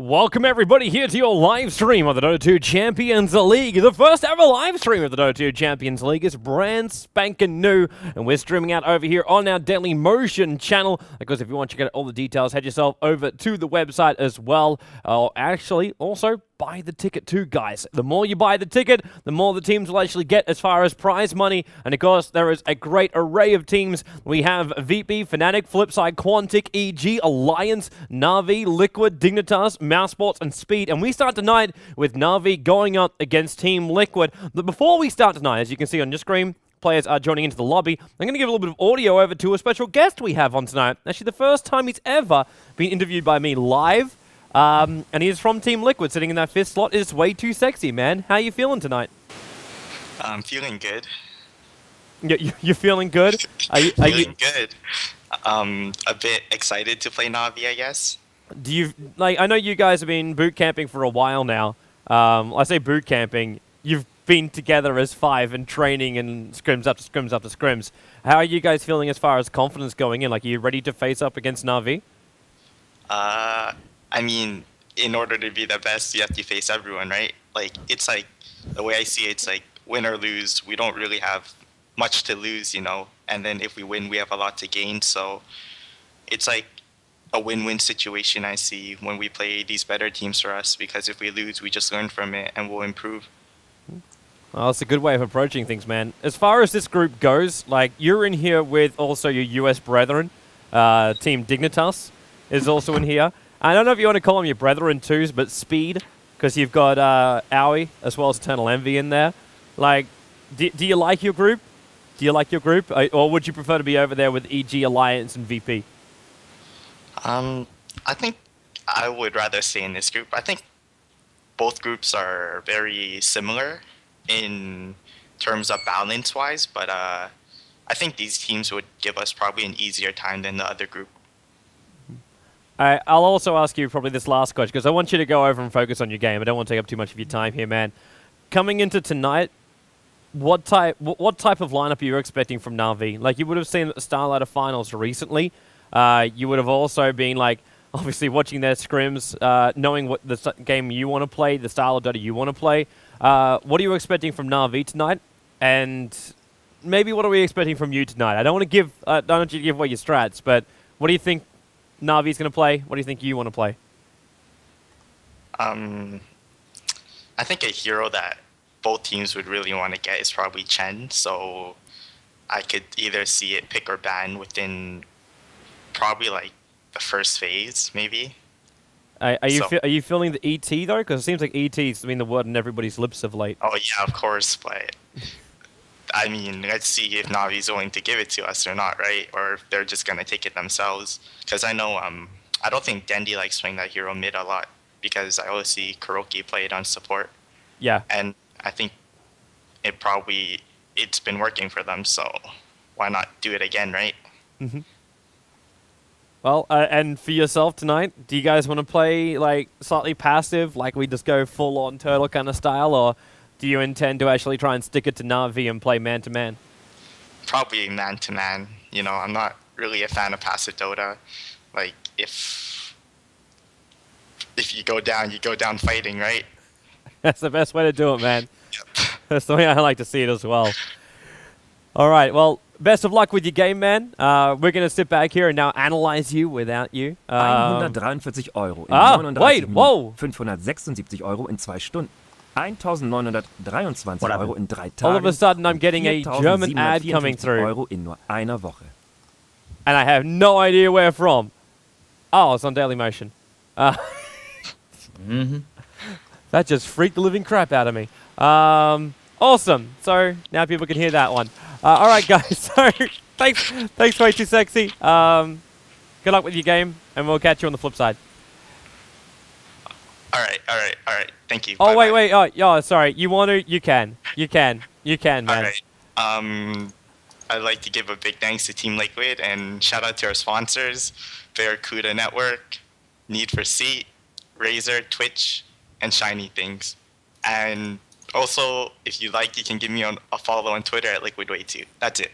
Welcome everybody here to your live stream of the Dota 2 Champions League. The first ever live stream of the Dota 2 Champions League is brand spanking new, and we're streaming out over here on our Daily Motion channel. Of course, if you want to get all the details, head yourself over to the website as well. Actually, also buy the ticket too, guys. The more you buy the ticket, the more the teams will actually get as far as prize money. And of course, there is a great array of teams. We have VP, Fnatic, Flipside, Quantic, EG, Alliance, NaVi, Liquid, Dignitas, Mousesports, and Speed. And we start tonight with NaVi going up against Team Liquid. But before we start tonight, as you can see on your screen, players are joining into the lobby. I'm going to give a little bit of audio over to a special guest we have on tonight. Actually, the first time he's ever been interviewed by me live. And he is from Team Liquid, sitting in that fifth slot. It's way too sexy, man. How are you feeling tonight? I'm feeling good. You're feeling good? Feeling good. A bit excited to play NaVi, I guess. Do you I know you guys have been boot camping for a while now. I say boot camping. You've been together as five and training and scrims after scrims after scrims. How are you guys feeling as far as confidence going in? Like, are you ready to face up against NaVi? I mean, in order to be the best, you have to face everyone, right? Like, it's like, the way I see it, it's like, win or lose, we don't really have much to lose, you know? And then if we win, we have a lot to gain, so it's like a win-win situation I see when we play these better teams for us, because if we lose, we just learn from it and we'll improve. Well, it's a good way of approaching things, man. As far as this group goes, like, you're in here with also your US brethren. Team Dignitas is also in here. I don't know if you want to call them your brethren twos, but Speed, because you've got Owie as well as Eternal Envy in there. Like, do you like your group? Do you like your group? Or would you prefer to be over there with EG, Alliance, and VP? I think I would rather stay in this group. I think both groups are very similar in terms of balance-wise, but I think these teams would give us probably an easier time than the other group. I'll also ask you probably this last question, because I want you to go over and focus on your game. I don't want to take up too much of your time here, man. Coming into tonight, what type of lineup are you expecting from NaVi? Like, you would have seen the Starlighter Finals recently. You would have also been, like, obviously watching their scrims, knowing what the game you want to play, the style of Dota you want to play. What are you expecting from NaVi tonight? And maybe what are we expecting from you tonight? I don't want you to give away your strats, but what do you think NaVi's going to play? What do you think you want to play? I think a hero that both teams would really want to get is probably Chen, so I could either see it pick or ban within probably like the first phase, maybe. Are you feeling the ET though? Because it seems like ET's been the word on everybody's lips of late. Oh yeah, of course, but I mean, let's see if Navi's willing to give it to us or not, right? Or if they're just gonna take it themselves. Because I know, I don't think Dendy likes playing that hero mid a lot, because I always see Kuroki play it on support. Yeah. And I think it's been working for them, so why not do it again, right? Mm-hmm. Well, and for yourself tonight, do you guys want to play like slightly passive, like we just go full-on turtle kind of style, or do you intend to actually try and stick it to NaVi and play man-to-man? Probably man-to-man. You know, I'm not really a fan of passive Dota. Like, if you go down fighting, right? That's the best way to do it, man. Yep. That's the way I like to see it as well. All right, well, best of luck with your game, man. We're going to sit back here and now analyze you without you. 143 Euro in 39 whoa. Minuten, 576 Euro in 2 Stunden, 1.923 Euro in 3 Tagen, all of a sudden I'm getting a German ad coming through. Euro in nur einer Woche. And I have no idea where from. Oh, it's on Daily Motion. That just freaked the living crap out of me. Awesome. So now people can hear that one. All right, guys. So thanks, way too sexy. Good luck with your game, and we'll catch you on the flip side. All right. Thank you. Oh, Bye-bye. wait. Oh, yeah. Sorry. You want to? You can, man. All right. I'd like to give a big thanks to Team Liquid and shout out to our sponsors, Barracuda Network, Need for Seat, Razer, Twitch, and Shiny Things. And also, if you like, you can give me a follow on Twitter at LiquidWay2. That's it.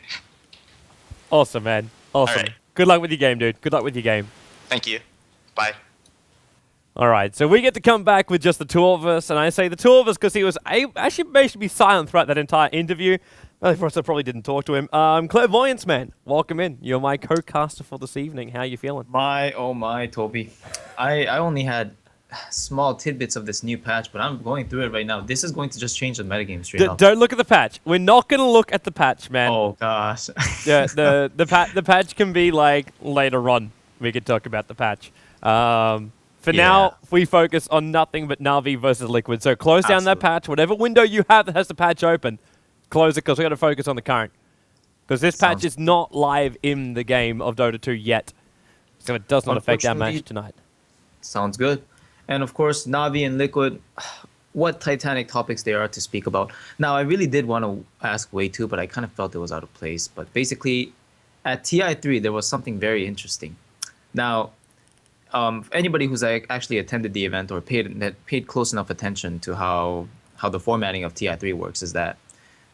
Awesome, man. Awesome. All right. Good luck with your game, dude. Good luck with your game. Thank you. Bye. All right, so we get to come back with just the two of us, and I say the two of us because he was actually managed to be silent throughout that entire interview. Of course, I probably didn't talk to him. Clairvoyance, man, welcome in. You're my co-caster for this evening. How are you feeling? Oh my, Toby. I only had small tidbits of this new patch, but I'm going through it right now. This is going to just change the metagame straight up. Don't look at the patch. We're not going to look at the patch, man. Oh gosh. Yeah, the patch can be like later on. We could talk about the patch. For now, we focus on nothing but NaVi versus Liquid. So close down that patch. Whatever window you have that has the patch open, close it because we got to focus on the current. Because this patch is not live in the game of Dota 2 yet. So it does not affect our match tonight. Sounds good. And of course, NaVi and Liquid, what titanic topics there are to speak about. Now, I really did want to ask Wei too, but I kind of felt it was out of place. But basically, at TI3, there was something very interesting. Now, anybody who's actually attended the event or paid close enough attention to how the formatting of TI3 works is that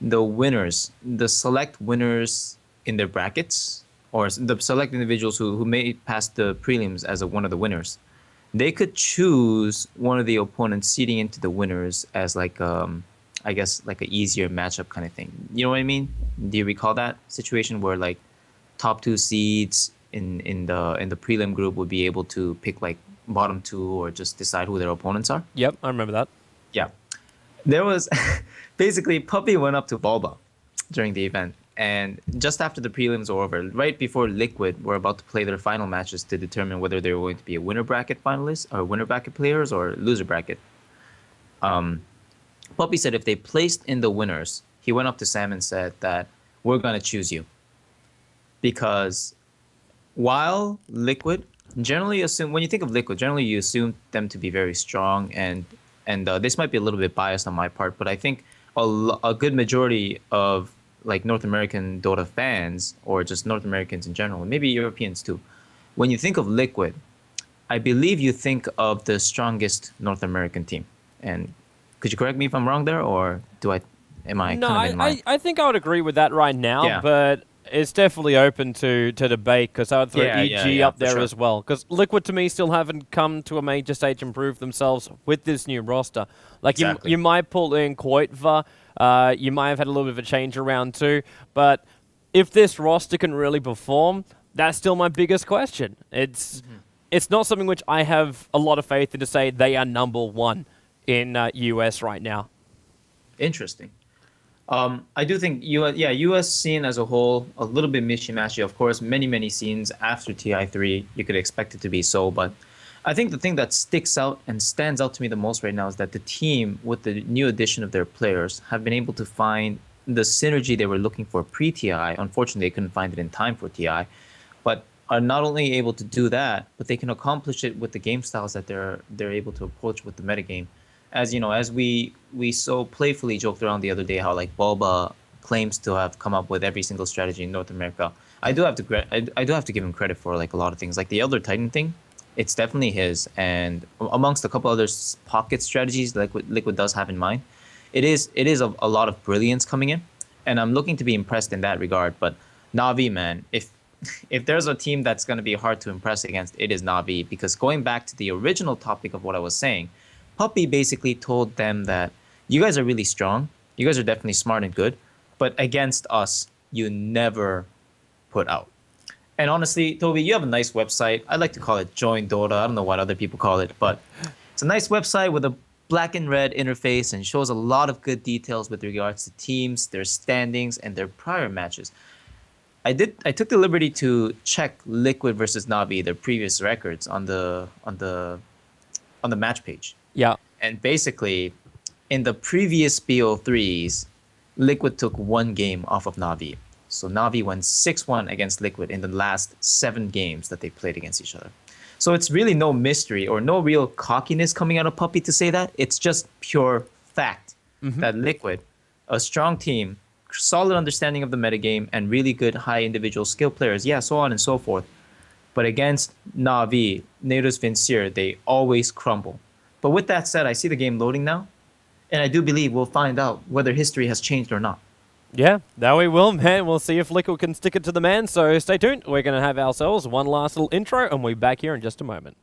the winners, the select winners in their brackets, or the select individuals who made it past the prelims as one of the winners, they could choose one of the opponents seeding into the winners as like I guess like an easier matchup kind of thing. You know what I mean? Do you recall that situation where like top two seeds in the prelim group would be able to pick like bottom two or just decide who their opponents are? Yep, I remember that. Yeah. There was basically Puppy went up to Bulba during the event, and just after the prelims were over, right before Liquid were about to play their final matches to determine whether they were going to be a winner bracket finalist or winner bracket players or loser bracket. Puppy said if they placed in the winners, he went up to Sam and said that we're going to choose you. Because while Liquid, generally assume, when you think of Liquid, generally you assume them to be very strong, and this might be a little bit biased on my part, but I think a good majority of like North American Dota fans, or just North Americans in general, and maybe Europeans too, when you think of Liquid, I believe you think of the strongest North American team. And could you correct me if I'm wrong there, or am I kind of in line? I think I would agree with that right now, but it's definitely open to debate because I would throw EG up there as well. Because Liquid to me still haven't come to a major stage and proved themselves with this new roster. Like you might pull in Koitva, you might have had a little bit of a change around too, but if this roster can really perform, that's still my biggest question. It's not something which I have a lot of faith in to say they are number one in US right now. Interesting. I do think US scene as a whole, a little bit mishy-mashy. Of course, many scenes after TI3, you could expect it to be so, but I think the thing that sticks out and stands out to me the most right now is that the team, with the new addition of their players, have been able to find the synergy they were looking for pre-TI. Unfortunately, they couldn't find it in time for TI, but are not only able to do that, but they can accomplish it with the game styles that they're able to approach with the metagame. As you know, as we so playfully joked around the other day how like Bulba claims to have come up with every single strategy in North America. I do have to give him credit for like a lot of things, like the Elder Titan thing. It's definitely his, and amongst a couple other pocket strategies like what Liquid does have in mind, it is a lot of brilliance coming in, and I'm looking to be impressed in that regard. But NaVi, man, if there's a team that's going to be hard to impress against, it is NaVi, because going back to the original topic of what I was saying, Puppy basically told them that you guys are really strong, you guys are definitely smart and good, but against us, you never put out. And honestly, Toby, you have a nice website. I like to call it Join Dota. I don't know what other people call it, but it's a nice website with a black and red interface and shows a lot of good details with regards to teams, their standings, and their prior matches. I took the liberty to check Liquid versus NaVi, their previous records on the match page. Yeah. And basically, in the previous BO3s, Liquid took one game off of NaVi. So NaVi went 6-1 against Liquid in the last 7 games that they played against each other. So it's really no mystery or no real cockiness coming out of Puppy to say that. It's just pure fact that Liquid, a strong team, solid understanding of the metagame, and really good high individual skill players, so on and so forth. But against NaVi, Neurus Vincier, they always crumble. But with that said, I see the game loading now, and I do believe we'll find out whether history has changed or not. Yeah, that we will, man. We'll see if Liquid can stick it to the man, so stay tuned. We're going to have ourselves one last little intro, and we'll be back here in just a moment.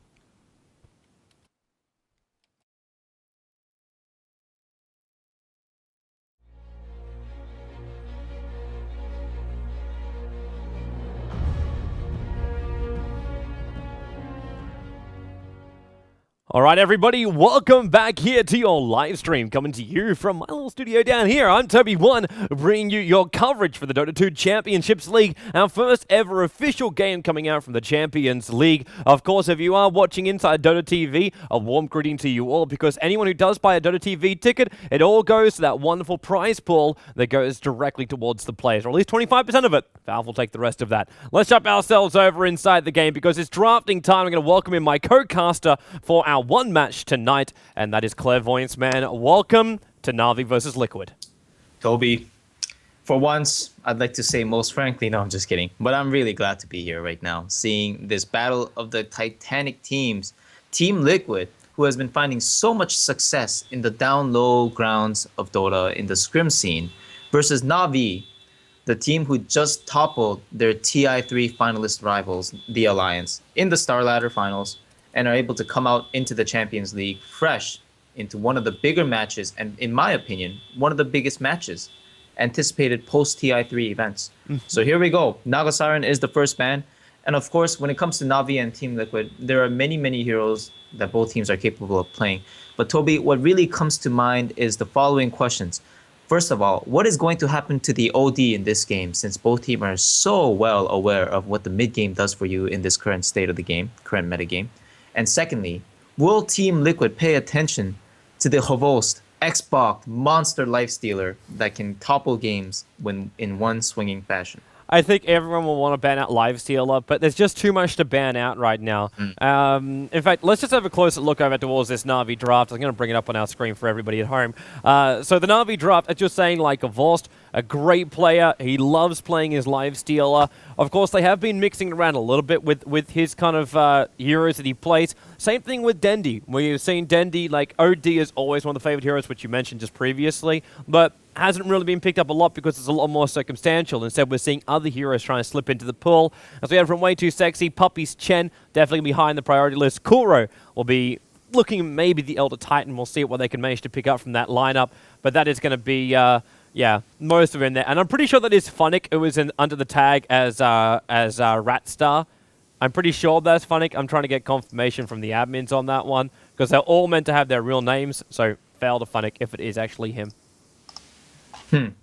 All right, everybody, welcome back here to your live stream, coming to you from my little studio down here. I'm TobiWan, bringing you your coverage for the Dota 2 Championships League, our first ever official game coming out from the Champions League. Of course, if you are watching inside Dota TV, a warm greeting to you all, because anyone who does buy a Dota TV ticket, it all goes to that wonderful prize pool that goes directly towards the players, or at least 25% of it. Valve will take the rest of that. Let's jump ourselves over inside the game, because it's drafting time. I'm going to welcome in my co-caster for our one match tonight, and that is Clairvoyance, man. Welcome to NaVi versus Liquid. Toby, for once, I'd like to say most frankly, no, I'm just kidding. But I'm really glad to be here right now, seeing this battle of the Titanic teams. Team Liquid, who has been finding so much success in the down low grounds of Dota in the scrim scene, versus NaVi, the team who just toppled their TI3 finalist rivals, the Alliance, in the Star Ladder finals, and are able to come out into the Champions League fresh into one of the bigger matches, and in my opinion, one of the biggest matches anticipated post-TI3 events. So here we go. Nagasiren is the first ban. And of course, when it comes to NaVi and Team Liquid, there are many, many heroes that both teams are capable of playing. But Toby, what really comes to mind is the following questions. First of all, what is going to happen to the OD in this game, since both teams are so well aware of what the mid game does for you in this current state of the game, current meta game? And secondly, will Team Liquid pay attention to the Hovost, Xbox, monster lifestealer that can topple games when in one swinging fashion? I think everyone will want to ban out Lifestealer, but there's just too much to ban out right now. In fact, let's just have a closer look over towards this NaVi draft. I'm going to bring it up on our screen for everybody at home. So the NaVi draft, as you're saying, like Vost, a great player. He loves playing his Lifestealer. Of course, they have been mixing around a little bit with his kind of heroes that he plays. Same thing with Dendi, where you've seen Dendi, like OD is always one of the favorite heroes, which you mentioned just previously, but hasn't really been picked up a lot because it's a lot more circumstantial. Instead, we're seeing other heroes trying to slip into the pool. As we have from Way Too Sexy, Puppy's Chen, definitely behind the priority list. Kuro will be looking maybe the Elder Titan. We'll see what they can manage to pick up from that lineup. But that is going to be, yeah, most of it in there. And I'm pretty sure that is Funnick, who is under the tag as Ratstar. I'm pretty sure that's Funnick. I'm trying to get confirmation from the admins on that one, because they're all meant to have their real names. So fail to Funnick if it is actually him. I'm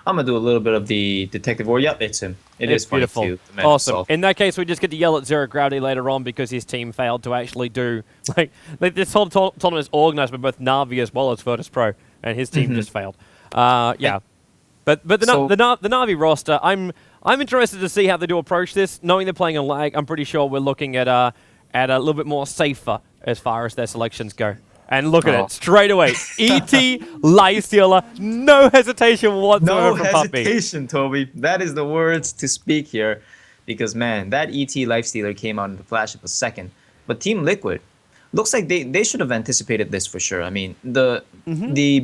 going to do a little bit of the detective war. Yep, it's him. It's beautiful. Too, awesome. himself. In that case, we just get to yell at Zero Gravity later on because his team failed to actually do... Like this whole tournament is organized by both NaVi as well as virtus.pro, and his team just failed. Yeah. But the NaVi roster, I'm interested to see how they do approach this. Knowing they're playing a lag, I'm pretty sure we're looking at a little bit more safer as far as their selections go. And look at it, straight away. ET, Lifestealer, no hesitation whatsoever from Puppy. No hesitation, Toby. That is the words to speak here. Because, man, that ET Lifestealer came out in the flash of a second. But Team Liquid, looks like they should have anticipated this for sure. I mean, the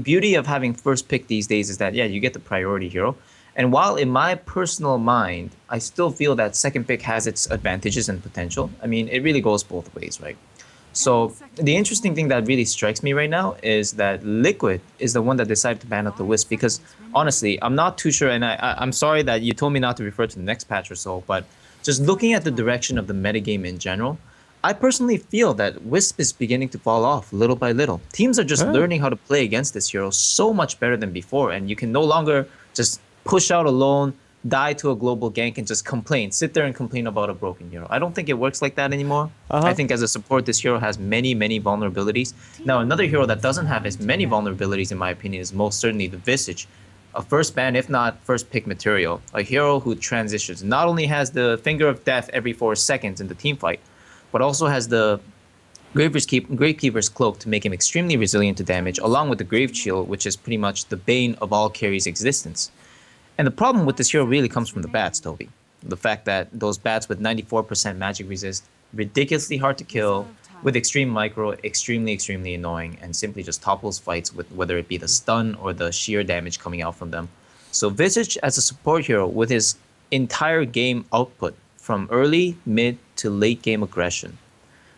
beauty of having first pick these days is that, yeah, you get the priority hero. And while in my personal mind, I still feel that second pick has its advantages and potential, I mean, it really goes both ways, right? So the interesting thing that really strikes me right now is that Liquid is the one that decided to ban out the Wisp, because honestly, I'm not too sure, and I'm sorry that you told me not to refer to the next patch or so, but just looking at the direction of the metagame in general, I personally feel that Wisp is beginning to fall off little by little. Teams are just learning how to play against this hero so much better than before, and you can no longer just push out alone, die to a global gank, and just sit there and complain about a broken hero. I don't think it works like that anymore. I think as a support, this hero has many, many vulnerabilities. Now, another hero that doesn't have as many vulnerabilities, in my opinion, is most certainly the Visage. A first ban, if not first pick material. A hero who transitions. Not only has the Finger of Death every 4 seconds in the team fight, but also has the Gravekeeper's Cloak to make him extremely resilient to damage, along with the Grave Shield, which is pretty much the bane of all carries' existence. And the problem with this hero really comes from the bats, Toby. The fact that those bats with 94% magic resist, ridiculously hard to kill, with extreme micro, extremely, extremely annoying, and simply just topples fights with whether it be the stun or the sheer damage coming out from them. So Visage as a support hero with his entire game output from early, mid, to late game aggression,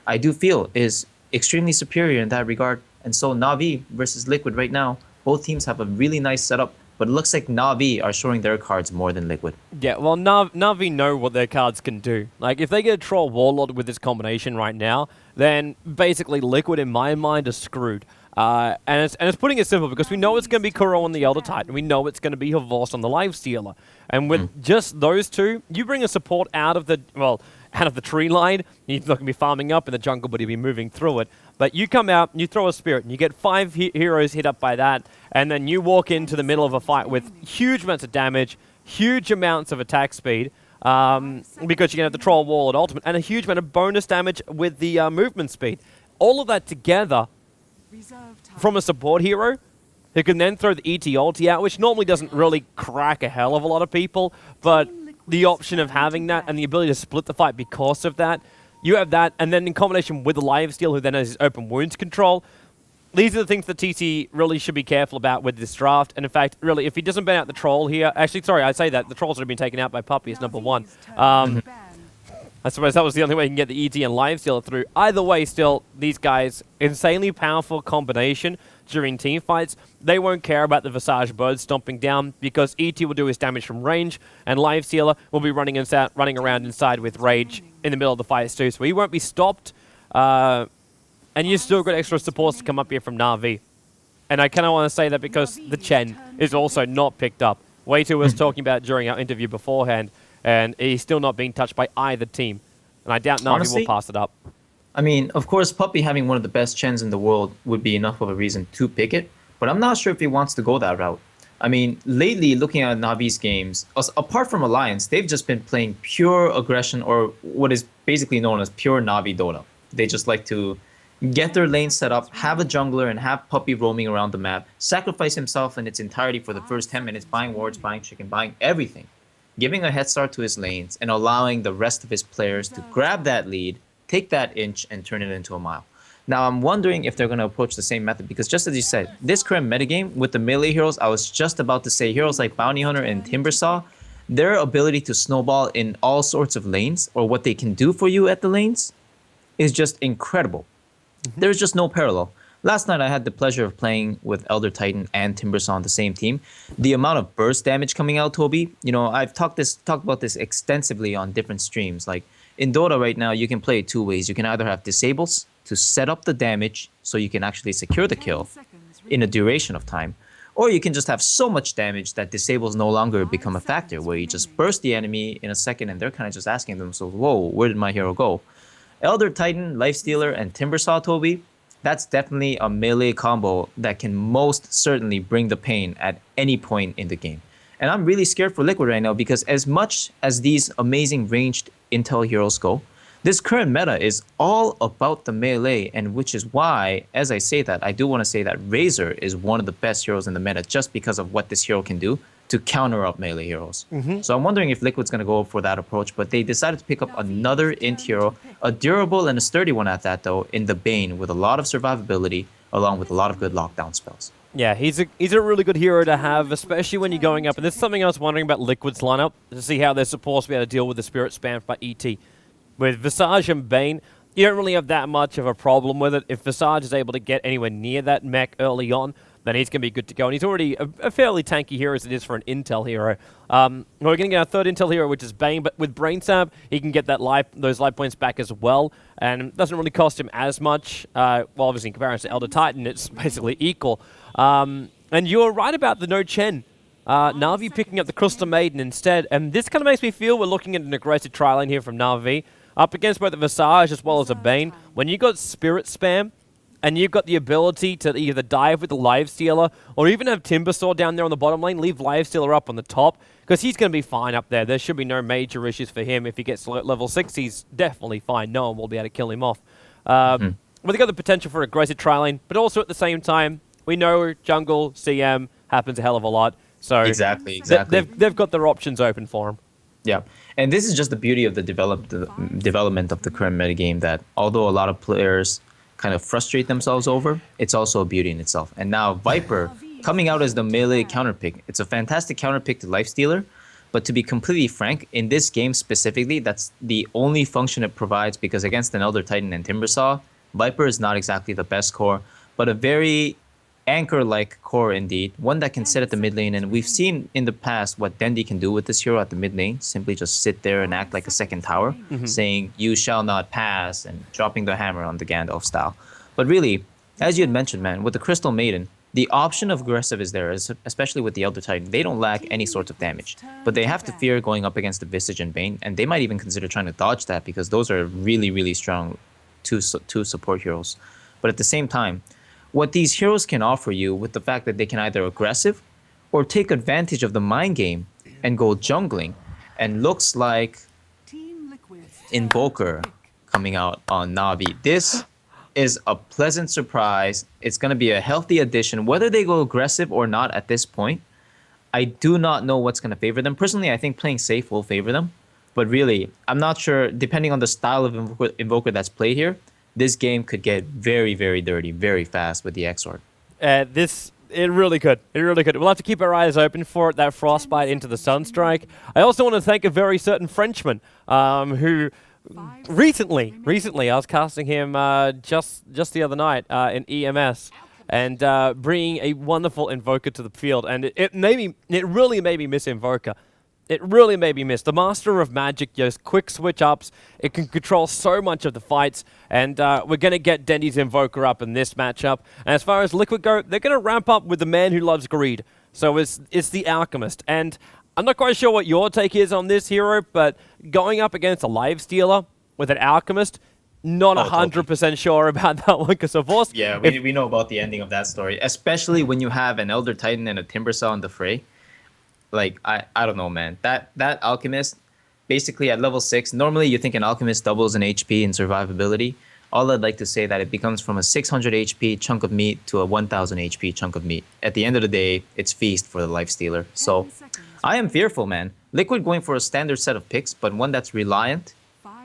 I do feel is extremely superior in that regard. And so NaVi versus Liquid right now, both teams have a really nice setup But it looks like Na'Vi are showing their cards more than Liquid. Yeah, well, Na'Vi know what their cards can do. Like, if they get a Troll Warlord with this combination right now, then basically Liquid, in my mind, are screwed. And it's putting it simple, because we know it's going to be Kuro on the Elder Titan. We know it's going to be Havos on the Lifestealer. And with just those two, you bring a support out of the, out of the tree line. He's not going to be farming up in the jungle, but he'll be moving through it. But you come out, you throw a Spirit, and you get 5 heroes hit up by that, and then you walk into the middle of a fight with huge amounts of damage, huge amounts of attack speed, because you're going to have the Troll Warlord ultimate, and a huge amount of bonus damage with the movement speed. All of that together from a support hero who can then throw the ET ulti out, which normally doesn't really crack a hell of a lot of people, but the option of having that and the ability to split the fight because of that, you have that, and then in combination with the Lifesteal, who then has his open wounds control. These are the things that TC really should be careful about with this draft. And in fact, really, if he doesn't ban out the Troll here... Actually, sorry, I say that. The Trolls have been taken out by Puppey as number 1. I suppose that was the only way you can get the ET and Lifesteal through. Either way, still, these guys, insanely powerful combination during team fights. They won't care about the Visage Bird stomping down, because ET will do his damage from range, and Lifestealer will be running around inside with Rage in the middle of the fights too, so he won't be stopped. And you still got extra supports to come up here from Na'Vi. And I kind of want to say that because the Chen is also not picked up. Wei2 was talking about it during our interview beforehand, and he's still not being touched by either team. And I doubt Na'Vi will pass it up. I mean, of course, Puppey having one of the best Chens in the world would be enough of a reason to pick it, but I'm not sure if he wants to go that route. I mean, lately, looking at Na'Vi's games, apart from Alliance, they've just been playing pure aggression, or what is basically known as pure Na'Vi Dota. They just like to get their lane set up, have a jungler, and have Puppey roaming around the map, sacrifice himself in its entirety for the first 10 minutes, buying wards, buying chicken, buying everything, giving a head start to his lanes, and allowing the rest of his players to grab that lead, take that inch, and turn it into a mile. Now, I'm wondering if they're going to approach the same method, because just as you said, this current metagame with the melee heroes, I was just about to say, heroes like Bounty Hunter and Timbersaw, their ability to snowball in all sorts of lanes, or what they can do for you at the lanes, is just incredible. There's just no parallel. Last night, I had the pleasure of playing with Elder Titan and Timbersaw on the same team. The amount of burst damage coming out, Toby, you know, I've talked about this extensively on different streams. Like, in Dota right now, you can play it 2 ways. You can either have disables to set up the damage so you can actually secure the kill in a duration of time, or you can just have so much damage that disables no longer become a factor, where you just burst the enemy in a second and they're kind of just asking themselves, whoa, where did my hero go? Elder Titan, Lifestealer, and Timbersaw, Toby, that's definitely a melee combo that can most certainly bring the pain at any point in the game. And I'm really scared for Liquid right now, because as much as these amazing ranged intel heroes go, this current meta is all about the melee, and which is why, as I say that, I do want to say that Razor is one of the best heroes in the meta, just because of what this hero can do to counter up melee heroes. So I'm wondering if Liquid's going to go for that approach, but they decided to pick up another int hero, a durable and a sturdy one at that though, in the Bane, with a lot of survivability, along with a lot of good lockdown spells. Yeah, he's a really good hero to have, especially when you're going up. And this is something I was wondering about Liquid's lineup, to see how they're supposed to be able to deal with the Spirit spam by ET. With Visage and Bane, you don't really have that much of a problem with it. If Visage is able to get anywhere near that mech early on, then he's going to be good to go. And he's already a fairly tanky hero as it is for an intel hero. We're going to get our third intel hero, which is Bane, but with Brain Stab, he can get those life points back as well, and it doesn't really cost him as much. Well, obviously, in comparison to Elder Titan, it's basically equal. And you're right about the no Chen. Na'Vi picking up the Crystal Maiden instead, and this kind of makes me feel we're looking at an aggressive try lane here from Na'Vi, up against both the Visage as well as a Bane. When you got Spirit spam, and you've got the ability to either dive with the Lifestealer, or even have Timbersaw down there on the bottom lane, leave Lifestealer up on the top, because he's going to be fine up there. There should be no major issues for him. If he gets to level 6, he's definitely fine. No one will be able to kill him off. But they've got the potential for aggressive tri lane, but also at the same time, we know jungle, CM happens a hell of a lot. So Exactly. They've got their options open for him. Yeah, and this is just the beauty of the development of the current metagame, that although a lot of players kind of frustrate themselves over, it's also a beauty in itself. And now Viper coming out as the melee counterpick. It's a fantastic counterpick to Lifestealer, but to be completely frank, in this game specifically, that's the only function it provides, because against an Elder Titan and Timbersaw, Viper is not exactly the best core, but a very anchor-like core indeed, one that can sit at the mid lane, and we've seen in the past what Dendi can do with this hero at the mid lane, simply just sit there and act like a second tower, saying, "You shall not pass," and dropping the hammer on the Gandalf style. But really, as you had mentioned, man, with the Crystal Maiden, the option of aggressive is there, especially with the Elder Titan. They don't lack any sorts of damage, but they have to fear going up against the Visage and Bane, and they might even consider trying to dodge that because those are really, really strong two support heroes. But at the same time, what these heroes can offer you with the fact that they can either aggressive or take advantage of the mind game and go jungling, and looks like Invoker coming out on Navi. This is a pleasant surprise. It's going to be a healthy addition. Whether they go aggressive or not at this point, I do not know what's going to favor them. Personally, I think playing safe will favor them. But really, I'm not sure, depending on the style of Invoker that's played here, this game could get very, very dirty very fast with the Exort. It really could. It really could. We'll have to keep our eyes open for it, that Frostbite into the Sunstrike. I also want to thank a very certain Frenchman who recently, I was casting him just the other night in EMS and bringing a wonderful Invoker to the field. And it really made me miss Invoker. It really made me miss. The Master of Magic, just quick switch ups. It can control so much of the fights. And we're going to get Dendi's Invoker up in this matchup. And as far as Liquid go, they're going to ramp up with the man who loves greed. So it's the Alchemist. And I'm not quite sure what your take is on this hero, but going up against a Lifestealer with an Alchemist, not 100% sure about that one. Because of course, yeah, we know about the ending of that story. Especially when you have an Elder Titan and a Timbersaw in the fray. Like, I don't know, man. That Alchemist, basically at level 6, normally you think an Alchemist doubles in HP and survivability. All I'd like to say that it becomes from a 600 HP chunk of meat to a 1000 HP chunk of meat. At the end of the day, it's feast for the Lifestealer. So, I am fearful, man. Liquid going for a standard set of picks, but one that's reliant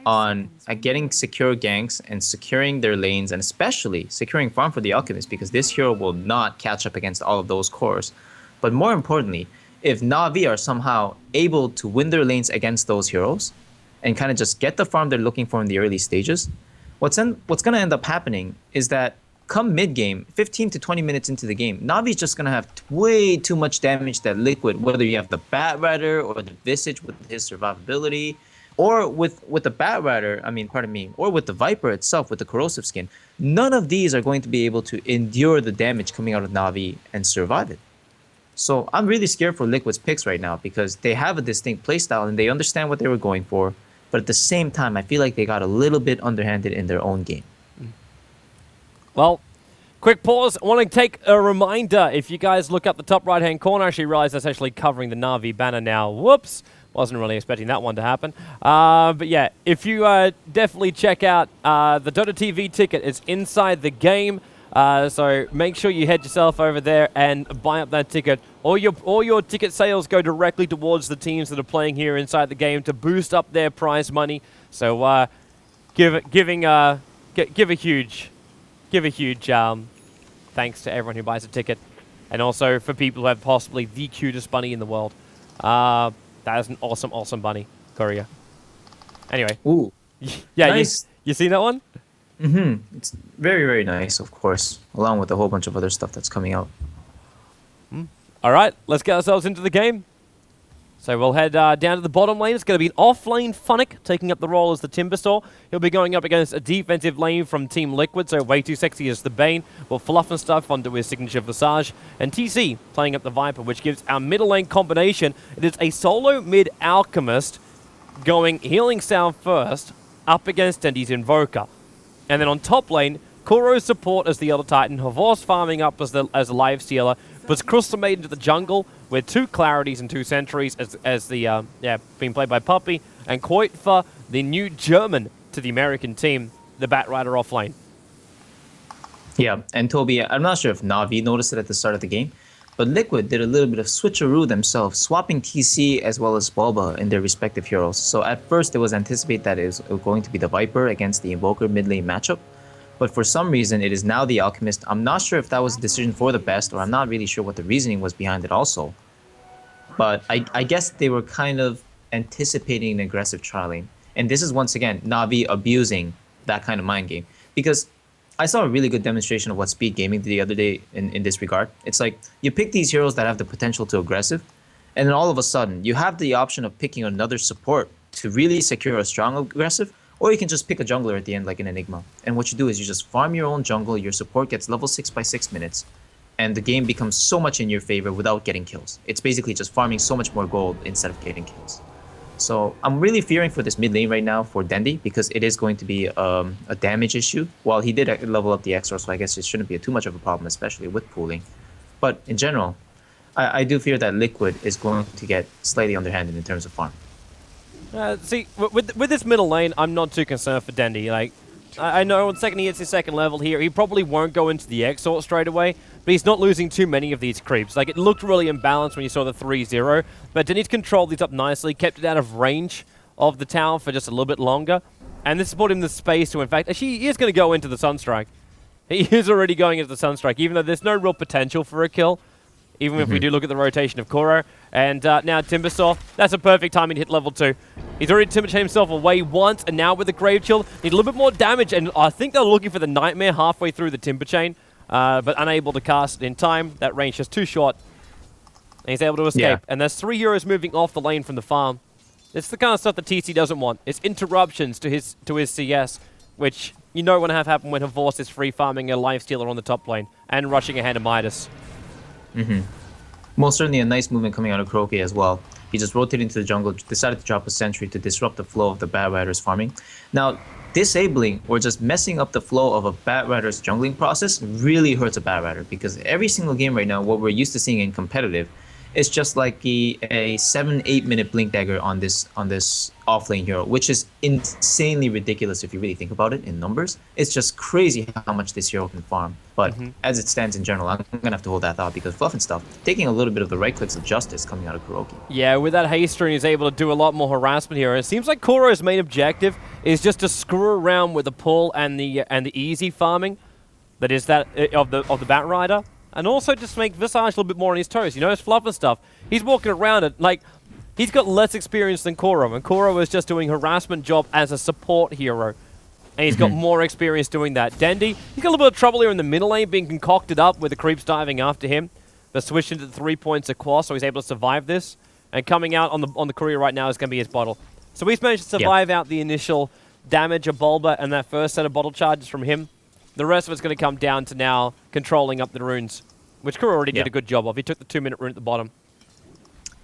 on getting secure ganks and securing their lanes, and especially securing farm for the Alchemist, because this hero will not catch up against all of those cores. But more importantly, if Na'Vi are somehow able to win their lanes against those heroes and kind of just get the farm they're looking for in the early stages, what's going to end up happening is that come mid-game, 15 to 20 minutes into the game, Na'Vi's just going to have way too much damage that Liquid, whether you have the Bat Rider or the Visage with his survivability, or with the Bat Rider, or with the Viper itself with the corrosive skin, none of these are going to be able to endure the damage coming out of Na'Vi and survive it. So I'm really scared for Liquid's picks right now because they have a distinct playstyle and they understand what they were going for. But at the same time, I feel like they got a little bit underhanded in their own game. Well, quick pause. I want to take a reminder. If you guys look up the top right-hand corner, I actually realize that's actually covering the Na'Vi banner now. Whoops. Wasn't really expecting that one to happen. But yeah, if you definitely check out the Dota TV ticket, it's inside the game. So make sure you head yourself over there and buy up that ticket. All your ticket sales go directly towards the teams that are playing here inside the game to boost up their prize money. So give a huge thanks to everyone who buys a ticket, and also for people who have possibly the cutest bunny in the world. That is an awesome bunny, Korea. Anyway, ooh, yeah, nice. You seen that one? Mm-hmm. It's very, very nice, of course, along with a whole bunch of other stuff that's coming out. All right, let's get ourselves into the game. So we'll head down to the bottom lane. It's going to be an off-lane Funnick taking up the role as the Timbersaw. He'll be going up against a defensive lane from Team Liquid, so way too sexy as the Bane. Will fluff and stuff onto his signature Visage. And TC playing up the Viper, which gives our middle lane combination. It is a solo mid Alchemist going Healing Sound first up against Dendi's Invoker. And then on top lane, Kuro's support as the Elder Titan, Havors farming up as a Lifestealer, puts Crystal Maiden into the jungle with 2 Clarities and 2 Sentries as the, being played by Puppy, and Koitfa, the new German to the American team, the Bat Rider off lane. Yeah, and Toby, I'm not sure if Na'Vi noticed it at the start of the game, but Liquid did a little bit of switcheroo themselves, swapping TC as well as Bulba in their respective heroes. So at first it was anticipated that it was going to be the Viper against the Invoker mid lane matchup, but for some reason it is now the Alchemist. I'm not sure if that was a decision for the best, or I'm not really sure what the reasoning was behind it also. But I guess they were kind of anticipating an aggressive trialing. And this is once again Na'Vi abusing that kind of mind game. Because I saw a really good demonstration of what speed gaming did the other day in this regard. It's like you pick these heroes that have the potential to aggressive, and then all of a sudden you have the option of picking another support to really secure a strong aggressive, or you can just pick a jungler at the end like an Enigma. And what you do is you just farm your own jungle, your support gets level 6 by 6 minutes, and the game becomes so much in your favor without getting kills. It's basically just farming so much more gold instead of getting kills. So I'm really fearing for this mid lane right now for Dendi because it is going to be a damage issue. While he did level up the Exor, so I guess it shouldn't be too much of a problem, especially with pooling. But in general, I do fear that Liquid is going to get slightly underhanded in terms of farm. See, with this middle lane, I'm not too concerned for Dendi. Like, I know on second he hits his second level here, he probably won't go into the Exort straight away, but he's not losing too many of these creeps. Like, it looked really imbalanced when you saw the 3-0, but Dendi's controlled these up nicely, kept it out of range of the tower for just a little bit longer, and this has brought him the space to, in fact, actually, he is going to go into the Sunstrike. He is already going into the Sunstrike, even though there's no real potential for a kill, even if we do look at the rotation of Kuro. And now Timbersaw, that's a perfect timing to hit level 2. He's already Timber chained himself away once, and now with the Grave Chill, need a little bit more damage, and I think they're looking for the Nightmare halfway through the Timber Chain, but unable to cast it in time. That range just too short, and he's able to escape. Yeah. And there's 3 heroes moving off the lane from the farm. It's the kind of stuff that TC doesn't want. It's interruptions to his CS, which you know when have happen when Havorce is free farming a Lifestealer on the top lane and rushing ahead of Midas. Most certainly a nice movement coming out of Kuroki as well. He just rotated into the jungle, decided to drop a sentry to disrupt the flow of the Bat Rider's farming. Now, disabling or just messing up the flow of a Bat Rider's jungling process really hurts a Bat Rider, because every single game right now, what we're used to seeing in competitive, it's just like a 7-8 minute blink dagger on this offlane hero, which is insanely ridiculous if you really think about it in numbers. It's just crazy how much this hero can farm. But as it stands in general, I'm gonna have to hold that thought, because Fluff and Stuff taking a little bit of the right clicks of justice coming out of Kuroki. Yeah, with that haste string, he's able to do a lot more harassment here. It seems like Kuro's main objective is just to screw around with the pull and the easy farming that is that of the Bat Rider. And also just make Visage a little bit more on his toes. You know, his Fluff and Stuff. He's walking around it like he's got less experience than Kuro, and Kuro is just doing harassment job as a support hero. And he's got more experience doing that. Dendi, he's got a little bit of trouble here in the middle lane, being concocted up with the creeps diving after him. But switched into the 3 points across, so he's able to survive this. And coming out on the courier right now is going to be his bottle. So he's managed to survive out the initial damage of Bulba and that first set of bottle charges from him. The rest of it's going to come down to now controlling up the runes, which Kuro already did a good job of. He took the 2-minute rune at the bottom.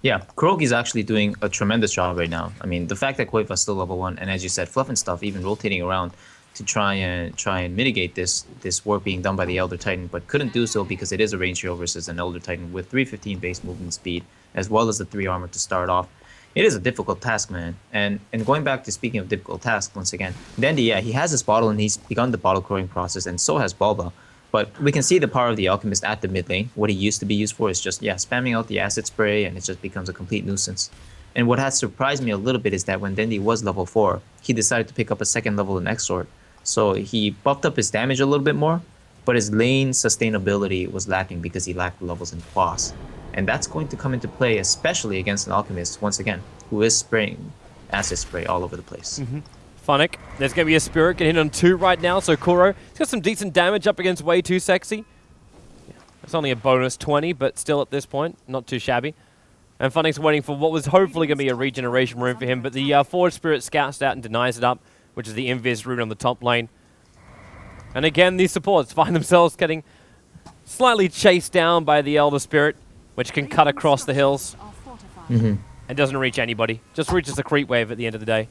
Yeah, Kuroki's actually doing a tremendous job right now. I mean, the fact that Koiva's still level 1, and as you said, Fluff and Stuff even rotating around to try and mitigate this work being done by the Elder Titan, but couldn't do so because it is a range hero versus an Elder Titan with 315 base movement speed, as well as the 3 armor to start off. It is a difficult task, man. And going back to speaking of difficult tasks, once again, Dendi, yeah, he has his bottle and he's begun the bottle crowing process, and so has Bulba. But we can see the power of the Alchemist at the mid lane. What he used to be used for is just, spamming out the acid spray, and it just becomes a complete nuisance. And what has surprised me a little bit is that when Dendi was level 4, he decided to pick up a second level in Exort. So he buffed up his damage a little bit more, but his lane sustainability was lacking because he lacked levels in boss. And that's going to come into play, especially against an Alchemist, once again, who is spraying acid spray all over the place. Funnick, there's going to be a Spirit getting hit on 2 right now, so Kuro, he's got some decent damage up against Way Too Sexy. It's only a bonus 20, but still at this point, not too shabby. And Funnick's waiting for what was hopefully going to be a regeneration rune for him, but the Forward Spirit scouts out and denies it up, which is the Invis rune on the top lane. And again, these supports find themselves getting slightly chased down by the Elder Spirit, which can cut across the hills. And doesn't reach anybody, just reaches the creep wave at the end of the day.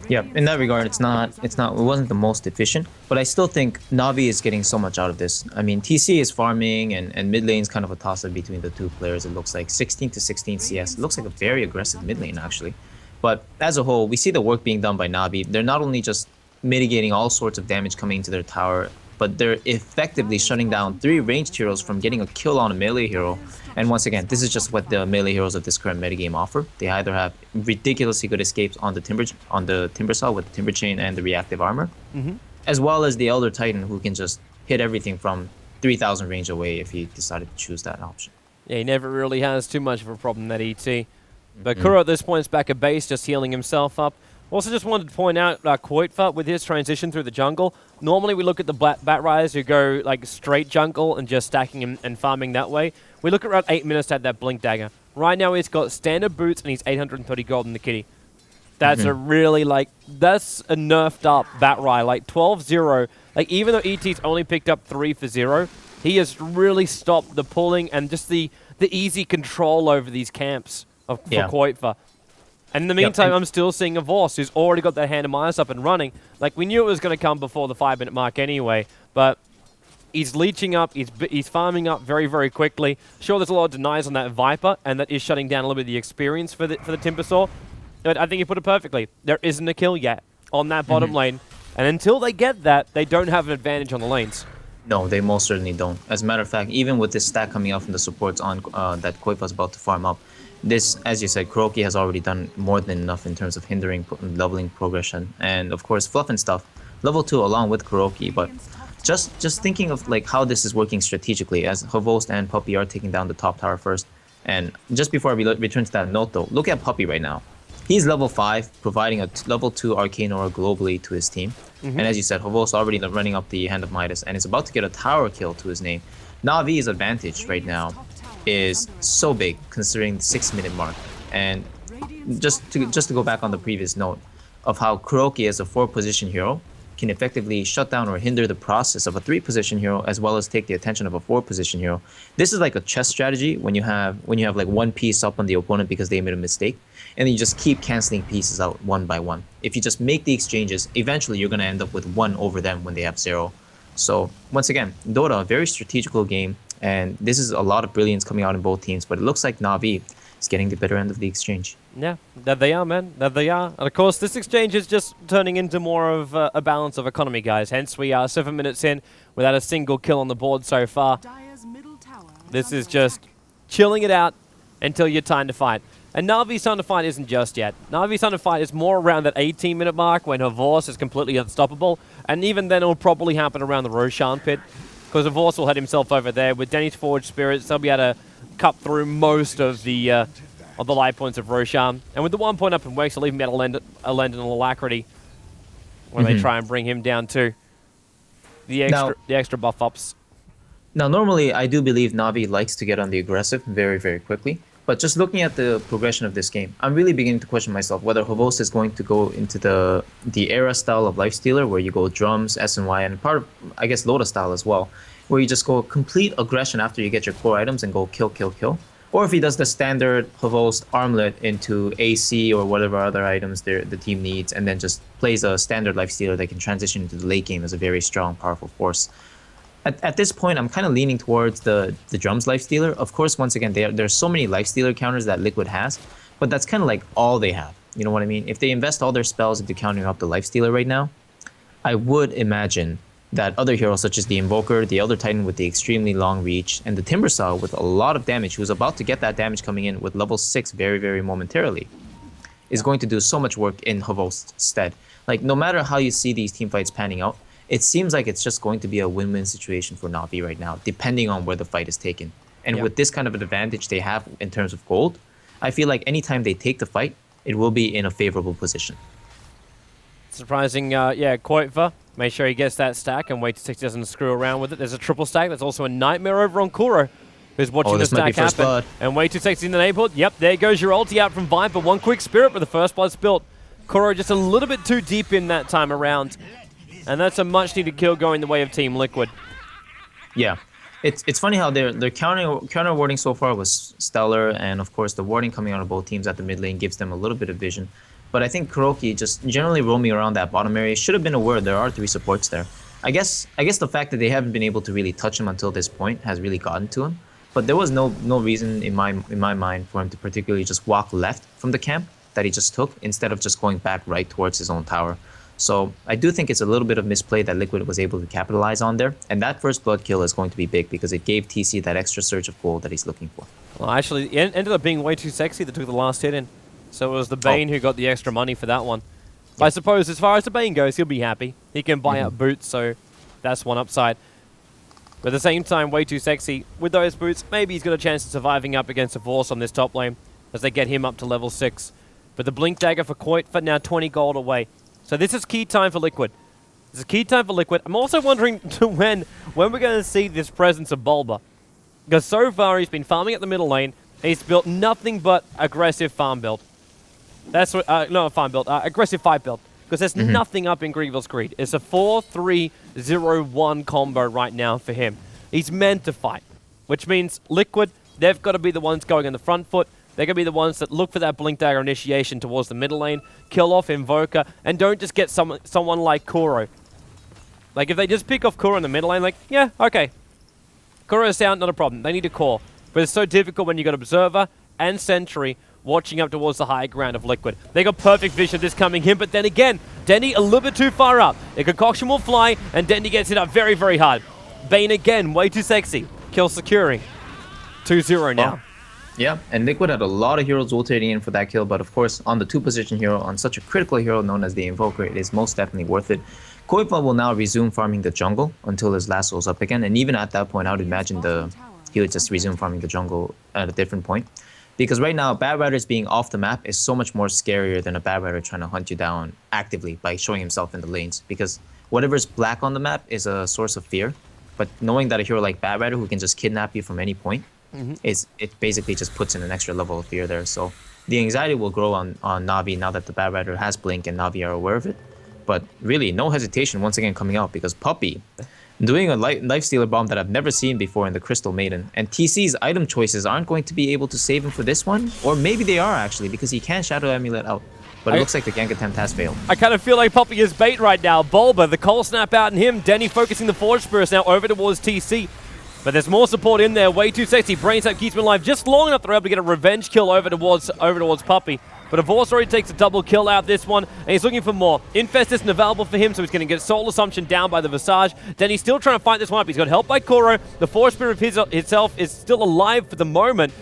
Yeah, in that regard, it wasn't the most efficient, but I still think Navi is getting so much out of this. I mean, TC is farming, and mid lane's kind of a toss-up between the two players. It looks like 16 to 16 CS. It looks like a very aggressive mid lane, actually. But as a whole, we see the work being done by Navi. They're not only just mitigating all sorts of damage coming into their tower, but they're effectively shutting down 3 ranged heroes from getting a kill on a melee hero. And once again, this is just what the melee heroes of this current metagame offer. They either have ridiculously good escapes on the timber saw with the timber chain and the reactive armor, as well as the Elder Titan, who can just hit everything from 3,000 range away if he decided to choose that option. Yeah, he never really has too much of a problem, that ET. But Kuro at this point is back at base, just healing himself up. Also, just wanted to point out Koitfa with his transition through the jungle. Normally, we look at the Bat Riders who go like straight jungle and just stacking and farming that way. We look at around 8 minutes to have that Blink Dagger. Right now, he's got standard boots and he's 830 gold in the kitty. That's a really, like, that's a nerfed up Bat Ride. Like, 12-0. Like, even though ET's only picked up 3 for 0, he has really stopped the pulling and just the easy control over these camps for Koitfa. And in the meantime, I'm still seeing a Voss who's already got that Hand of Midas up and running. Like, we knew it was going to come before the 5-minute mark anyway, but he's leeching up, he's farming up very, very quickly. Sure, there's a lot of denies on that Viper, and that is shutting down a little bit of the experience for the Timbersaw. But I think you put it perfectly. There isn't a kill yet on that bottom lane. And until they get that, they don't have an advantage on the lanes. No, they most certainly don't. As a matter of fact, even with this stack coming out from the supports on that Koipa's about to farm up, this, as you said, Kuroki has already done more than enough in terms of hindering leveling progression. And of course, Fluff and stuff, level 2 along with Kuroki. But just thinking of like how this is working strategically, as Havost and Puppy are taking down the top tower first. And just before we return to that note though, look at Puppy right now. He's level 5, providing a level 2 Arcane Aura globally to his team. And as you said, Hovos already running up the Hand of Midas and is about to get a tower kill to his name. Navi's advantage right now is so big considering the 6-minute mark. And just to go back on the previous note of how Kuroki as a 4-position hero can effectively shut down or hinder the process of a 3-position hero as well as take the attention of a 4-position hero. This is like a chess strategy when you have like one piece up on the opponent because they made a mistake, and then you just keep canceling pieces out one by one. If you just make the exchanges, eventually you're going to end up with 1 over them when they have 0. So once again, Dota, a very strategical game, and this is a lot of brilliance coming out in both teams, but it looks like Na'Vi is getting the better end of the exchange. Yeah, that they are, man. That they are. And of course, this exchange is just turning into more of a balance of economy, guys. Hence, we are 7 minutes in without a single kill on the board so far. This is just chilling it out until your time to fight. And Na'Vi's time to fight isn't just yet. Na'Vi's time to fight is more around that 18-minute mark when Havors is completely unstoppable. And even then, it'll probably happen around the Roshan pit, because Havors will head himself over there. With Denny's Forged Spirits, they'll be able to cut through most of the life points of Roshan. And with the 1 point up in Wex, they'll even be able to lend an Alacrity when they try and bring him down too. The extra buff ups. Now, normally, I do believe Na'Vi likes to get on the aggressive very, very quickly. But just looking at the progression of this game, I'm really beginning to question myself whether Havos is going to go into the era style of Lifestealer, where you go drums, SNY, and part of, I guess, Loda style as well, where you just go complete aggression after you get your core items and go kill, kill, kill. Or if he does the standard Havos armlet into AC or whatever other items the team needs, and then just plays a standard Lifestealer that can transition into the late game as a very strong, powerful force. At this point, I'm kind of leaning towards the drums Lifestealer. Of course, once again, there's so many Lifestealer counters that Liquid has, but that's kind of like all they have. You know what I mean? If they invest all their spells into countering up the Lifestealer right now, I would imagine that other heroes such as the Invoker, the Elder Titan with the extremely long reach, and the Timbersaw with a lot of damage, who's about to get that damage coming in with level 6 very, very momentarily, is going to do so much work in Havos' stead. Like, no matter how you see these team fights panning out, it seems like it's just going to be a win-win situation for Na'Vi right now, depending on where the fight is taken. And with this kind of an advantage they have in terms of gold, I feel like anytime they take the fight, it will be in a favorable position. Surprising, Koitva. Make sure he gets that stack and Wait26 doesn't screw around with it. There's a triple stack. There's also a Nightmare over on Kuro, who's watching the stack happen. And Wait26 in the neighborhood. Yep, there goes your ulti out from Viper. One quick Spirit, but the first blood spilt. Kuro just a little bit too deep in that time around. And that's a much-needed kill going the way of Team Liquid. Yeah. It's funny how their counter warding so far was stellar, and of course the warding coming out of both teams at the mid lane gives them a little bit of vision. But I think Kuroki just generally roaming around that bottom area should have been aware there are 3 supports there. I guess the fact that they haven't been able to really touch him until this point has really gotten to him. But there was no reason in my mind for him to particularly just walk left from the camp that he just took instead of just going back right towards his own tower. So I do think it's a little bit of misplay that Liquid was able to capitalize on there. And that first blood kill is going to be big because it gave TC that extra surge of gold that he's looking for. Well, actually, it ended up being Way2Sexy that took the last hit in. So it was the Bane who got the extra money for that one. Yeah. I suppose as far as the Bane goes, he'll be happy. He can buy out boots, so that's one upside. But at the same time, Way2Sexy, with those boots, maybe he's got a chance of surviving up against a Force on this top lane as they get him up to level 6. But the Blink Dagger for Koitfa now 20 gold away. So this is key time for Liquid. This is key time for Liquid. I'm also wondering when we're going to see this presence of Bulba. Because so far he's been farming at the middle lane. He's built nothing but aggressive farm build. That's what, not a farm build, aggressive fight build. Because there's nothing up in Grievil's Greed. It's a 4-3-0-1 combo right now for him. He's meant to fight. Which means Liquid, they've got to be the ones going on the front foot. They're going to be the ones that look for that Blink Dagger initiation towards the middle lane, kill off Invoker, and don't just get someone like Kuro. Like, if they just pick off Kuro in the middle lane, like, yeah, okay. Kuro's down, not a problem. They need to core. But it's so difficult when you got Observer and Sentry watching up towards the high ground of Liquid. They got perfect vision of this coming in, but then again, Dendy a little bit too far up. The concoction will fly, and Dendy gets hit up very, very hard. Bane again, way too sexy. Kill securing. 2-0 now. Oh. Yeah, and Liquid had a lot of heroes rotating in for that kill, but of course, on the 2-position hero, on such a critical hero known as the Invoker, it is most definitely worth it. Koitfa will now resume farming the jungle until his last soul's up again, and even at that point, I would imagine he would just resume farming the jungle at a different point. Because right now, Bad Riders being off the map is so much more scarier than a Bad Rider trying to hunt you down actively by showing himself in the lanes. Because whatever's black on the map is a source of fear, but knowing that a hero like Bad Rider who can just kidnap you from any point, it basically just puts in an extra level of fear there. So the anxiety will grow on NaVi now that the Bad Rider has Blink and NaVi are aware of it. But really, no hesitation once again coming out because Puppey doing a Lifestealer bomb that I've never seen before in the Crystal Maiden. And TC's item choices aren't going to be able to save him for this one. Or maybe they are actually because he can Shadow Amulet out. But it looks like the gank attempt has failed. I kind of feel like Puppey is bait right now. Bulba, the cold snap out in him. Denny focusing the Forge Spirits now over towards TC. But there's more support in there. Way too sexy. Brain Sap keeps him alive just long enough they're able to get a revenge kill over towards Puppey. But Avorse already takes a double kill out this one, and he's looking for more. Infest isn't available for him, so he's going to get Soul Assumption down by the Visage. Then he's still trying to fight this one up. He's got help by Kuro. The Force Spirit of itself is still alive for the moment.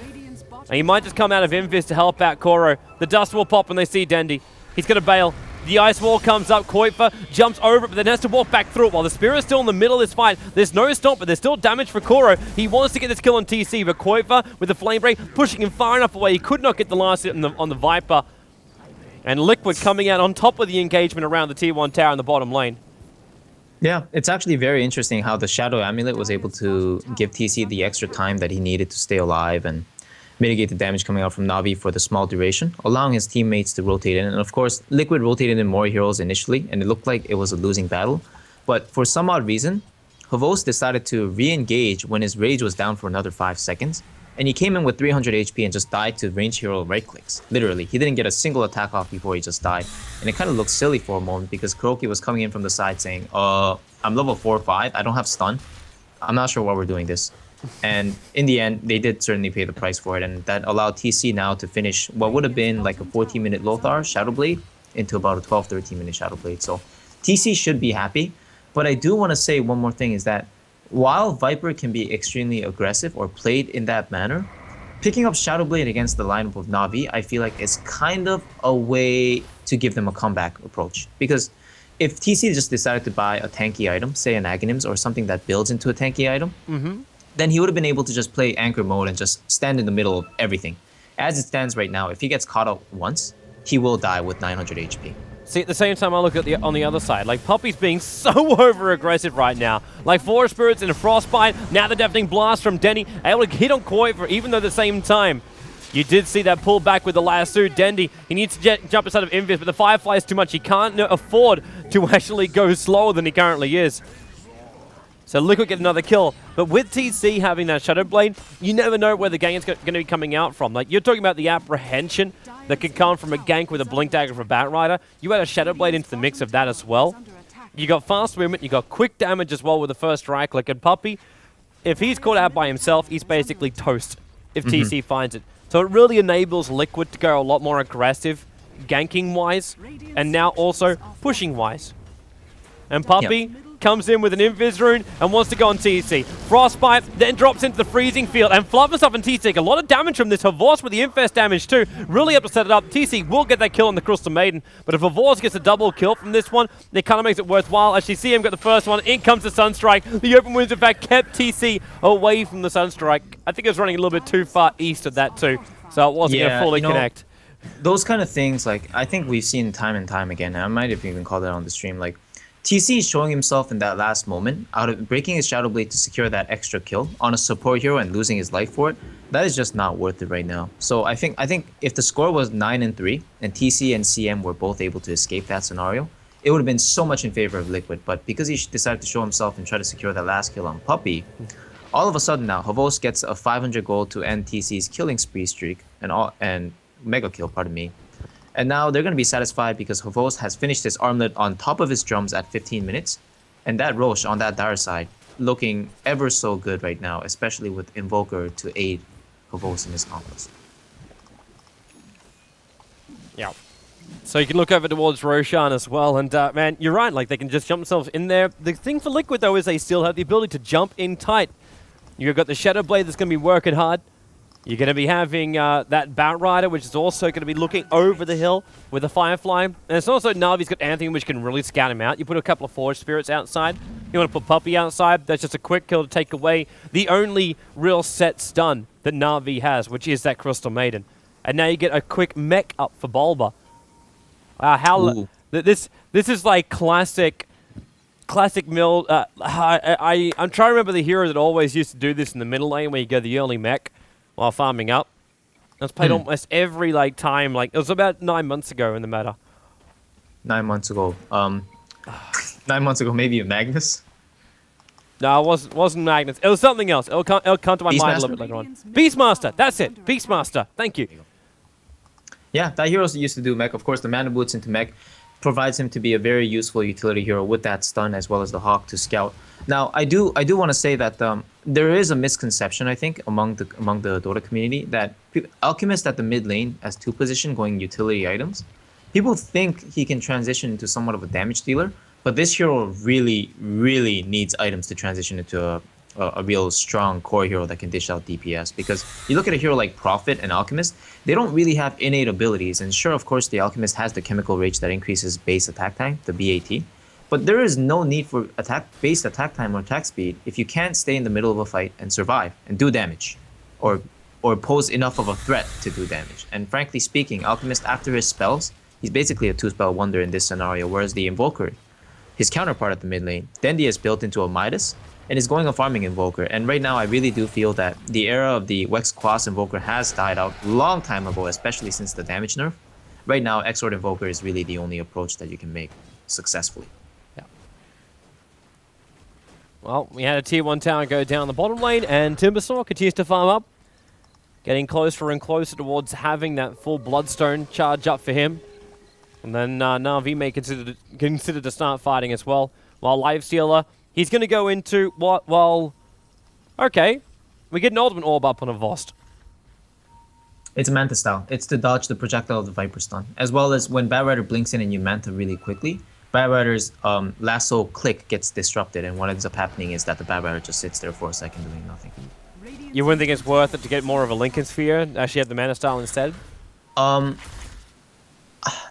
And he might just come out of Infest to help out Kuro. The dust will pop when they see Dendy. He's going to bail. The Ice Wall comes up. Koitfa jumps over it, but then has to walk back through it. While the Spirit's still in the middle of this fight, there's no stop, but there's still damage for Kuro. He wants to get this kill on TC, but Koitfa with the Flame Break pushing him far enough away. He could not get the last hit on the Viper. And Liquid coming out on top of the engagement around the Tier 1 tower in the bottom lane. Yeah, it's actually very interesting how the Shadow Amulet was able to give TC the extra time that he needed to stay alive and mitigate the damage coming out from NaVi for the small duration, allowing his teammates to rotate in. And of course, Liquid rotated in more heroes initially, and it looked like it was a losing battle. But for some odd reason, Havos decided to re-engage when his rage was down for another 5 seconds. And he came in with 300 HP and just died to range hero right clicks. Literally, he didn't get a single attack off before he just died. And it kind of looked silly for a moment because Kuroki was coming in from the side saying, I'm level 4 or 5, I don't have stun. I'm not sure why we're doing this. And in the end, they did certainly pay the price for it. And that allowed TC now to finish what would have been like a 14-minute Lothar Shadowblade into about a 12-13-minute Shadowblade. So TC should be happy. But I do want to say one more thing is that while Viper can be extremely aggressive or played in that manner, picking up Shadowblade against the lineup of NaVi, I feel like is kind of a way to give them a comeback approach. Because if TC just decided to buy a tanky item, say an Aghanims or something that builds into a tanky item, then he would have been able to just play anchor mode and just stand in the middle of everything. As it stands right now, if he gets caught out once, he will die with 900 HP. See, at the same time, I look at on the other side. Like, Puppey's being so over-aggressive right now. Like, Forest Spirits in a Frostbite. Now the Deafening Blast from Denny. Able to hit on Koitfa, even though at the same time, you did see that pull back with the lasso. Dendy, he needs to jump inside of Invis, but the Firefly is too much. He can't afford to actually go slower than he currently is. So Liquid get another kill. But with TC having that Shadow Blade, you never know where the gank is going to be coming out from. Like, you're talking about the apprehension that could come from a gank with a Blink Dagger for Bat Rider. You add a Shadow Blade into the mix of that as well. You got fast movement, you got quick damage as well with the first right click. And Puppey, if he's caught out by himself, he's basically toast if TC finds it. So it really enables Liquid to go a lot more aggressive, ganking-wise, and now also pushing-wise. And Puppey comes in with an Invis Rune and wants to go on TC. Frostbite then drops into the freezing field and flubs himself and TC. A lot of damage from this. Havors with the Infest damage too. Really able to set it up. TC will get that kill on the Crystal Maiden. But if Havors gets a double kill from this one, it kind of makes it worthwhile. As you see him get the first one, in comes the Sunstrike. The open wounds in fact kept TC away from the Sunstrike. I think it was running a little bit too far east of that too. So it wasn't going to fully connect. those kind of things, like, I think we've seen time and time again, and I might have even called it on the stream, like, TC showing himself in that last moment, out of breaking his Shadow Blade to secure that extra kill on a support hero and losing his life for it, that is just not worth it right now. So I think if the score was 9-3 and TC and CM were both able to escape that scenario, it would have been so much in favor of Liquid. But because he decided to show himself and try to secure that last kill on Puppey, all of a sudden now Havos gets a 500 gold to end TC's killing spree streak and mega kill, pardon me. And now they're going to be satisfied because Havos has finished his armlet on top of his drums at 15 minutes. And that Roche on that dire side looking ever so good right now, especially with Invoker to aid Havos in his conquest. Yeah. So you can look over towards Roshan as well. And man, you're right. Like, they can just jump themselves in there. The thing for Liquid, though, is they still have the ability to jump in tight. You've got the Shadow Blade that's going to be working hard. You're going to be having that Bat Rider, which is also going to be looking over the hill with a Firefly. And it's also NaVi's got Anthony, which can really scout him out. You put a couple of Forge Spirits outside. You want to put Puppey outside. That's just a quick kill to take away the only real set stun that NaVi has, which is that Crystal Maiden. And now you get a quick mech up for Bulba. This is like classic mill. I'm trying to remember the hero that always used to do this in the middle lane, where you go the early mech while farming up. That's played almost every time. Like, it was about 9 months ago in the meta. 9 months ago. 9 months ago, maybe Magnus. No, it wasn't Magnus. It was something else. It'll come to my mind a little bit later on. Beastmaster. That's it. Beastmaster. Thank you. Yeah, that hero used to do mech. Of course, the mana boots into mech provides him to be a very useful utility hero with that stun as well as the Hawk to scout. Now, I do want to say that there is a misconception, I think, among the Dota community that Alchemist at the mid lane as 2 position going utility items. People think he can transition into somewhat of a damage dealer, but this hero really, really needs items to transition into a real strong core hero that can dish out DPS. Because you look at a hero like Prophet and Alchemist, they don't really have innate abilities. And sure, of course, the Alchemist has the Chemical Rage that increases base attack time, the BAT. But there is no need for base attack time or attack speed if you can't stay in the middle of a fight and survive and do damage, or pose enough of a threat to do damage. And frankly speaking, Alchemist, after his spells, he's basically a 2-spell wonder in this scenario, whereas the Invoker, his counterpart at the mid lane, Dendi is built into a Midas and is going on farming Invoker. And right now, I really do feel that the era of the Wex Quas Invoker has died out a long time ago, especially since the damage nerf. Right now, Exort Invoker is really the only approach that you can make successfully. Well, we had a tier 1 tower go down the bottom lane, and Timbersaw continues to farm up, getting closer and closer towards having that full Bloodstone charge up for him. And then NaVi may consider to start fighting as well. While Lifestealer, he's going to go into what? Well, okay, we get an Ultimate Orb up on a Vost. It's a Manta style. It's to dodge the projectile of the Viper stun, as well as when Bat Rider blinks in and you Manta really quickly. Bat Rider's lasso click gets disrupted, and what ends up happening is that the Bat Rider just sits there for a second doing nothing. You wouldn't think it's worth it to get more of a Lincoln Sphere and actually have the Mana Style instead?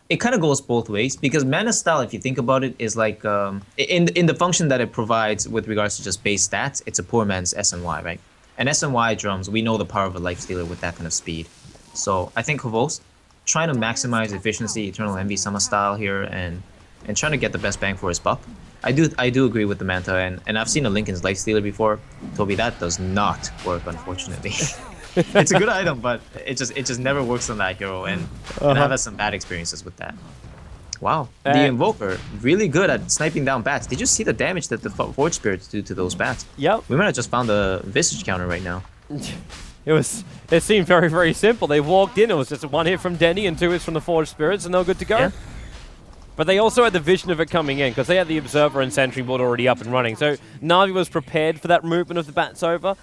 It kind of goes both ways, because Mana Style, if you think about it, is like in the function that it provides with regards to just base stats, it's a poor man's SNY, right? And SNY drums, we know the power of a Lifestealer with that kind of speed. So I think Havos trying to maximize efficiency, Eternal Envy Sama style here, and trying to get the best bang for his buck. I do agree with the Manta, and I've seen a Lincoln's Lifestealer before. Toby, that does not work, unfortunately. It's a good item, but it just never works on that hero, and I've had some bad experiences with that. Wow, the Invoker, really good at sniping down bats. Did you see the damage that the Forge Spirits do to those bats? Yep. We might have just found a Visage counter right now. It seemed very, very simple. They walked in, it was just 1 hit from Denny and 2 hits from the Forge Spirits, and they were good to go. Yeah. But they also had the vision of it coming in, because they had the Observer and Sentry board already up and running. So NaVi was prepared for that movement of the bats over.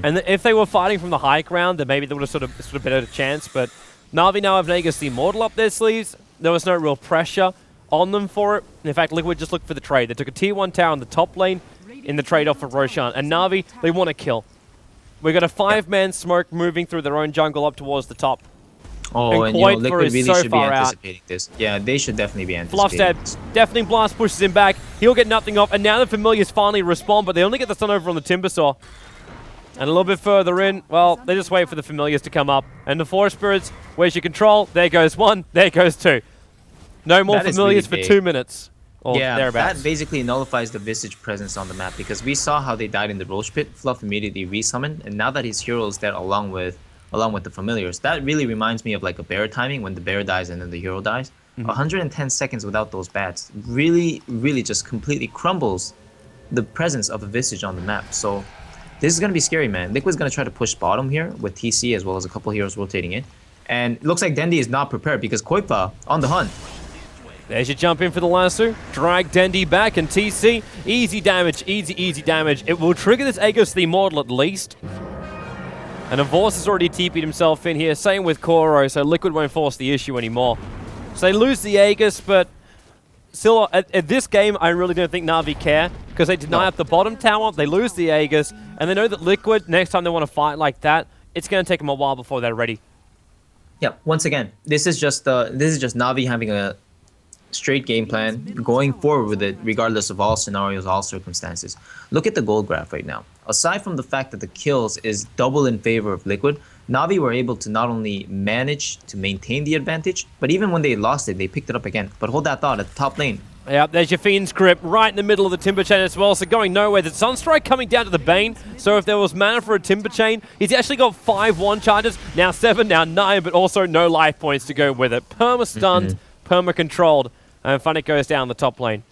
And if they were fighting from the high ground, then maybe they would have sort of better chance. But NaVi now have Nagus the Immortal up their sleeves. There was no real pressure on them for it. In fact, Liquid just looked for the trade. They took a tier 1 tower in the top lane in the trade-off for Roshan. And NaVi, they want to kill. We got a 5-man smoke moving through their own jungle up towards the top. Oh, and Liquid really should be anticipating this. Yeah, they should definitely be anticipating this. Deafening Blast pushes him back. He'll get nothing off, and now the Familiars finally respond, but they only get the stun over on the Timbersaw. And a little bit further in, well, they just wait for the familiars to come up. And the Forest Spirits, where's your control? There goes one, there goes two. No more familiars for 2 minutes. Or thereabouts. That basically nullifies the Visage presence on the map because we saw how they died in the Roach Pit. Fluff immediately resummoned, and now that his hero is dead along with the familiars, that really reminds me of like a bear timing when the bear dies and then the hero dies. 110 seconds without those bats really, really just completely crumbles the presence of a Visage on the map. So this is going to be scary, man. Liquid's going to try to push bottom here with TC as well as a couple heroes rotating in. And it looks like Dendi is not prepared because Koipa on the hunt. There's your jump in for the lasso. Drag Dendi back and TC. Easy damage, easy damage. It will trigger this Aegis the Immortal at least. And Avors has already TP'd himself in here. Same with Koro, so Liquid won't force the issue anymore. So they lose the Aegis, but still, at this game, I really don't think Na'Vi care because they deny up the bottom tower, they lose the Aegis, and they know that Liquid, next time they want to fight like that, it's going to take them a while before they're ready. Yeah, once again, this is just Na'Vi having a straight game plan, going forward with it regardless of all scenarios, all circumstances. Look at the gold graph right now. Aside from the fact that the kills is double in favor of Liquid, Na'Vi were able to not only manage to maintain the advantage, but even when they lost it, they picked it up again. But hold that thought at the top lane. Yeah, there's your Fiend's Grip right in the middle of the Timber Chain as well, so going nowhere. The Sunstrike coming down to the Bane, so if there was mana for a Timber Chain, he's actually got 5 1-charges, now 7, now 9, but also no life points to go with it. Perma-stunned, perma-controlled, and Funnick goes down the top lane.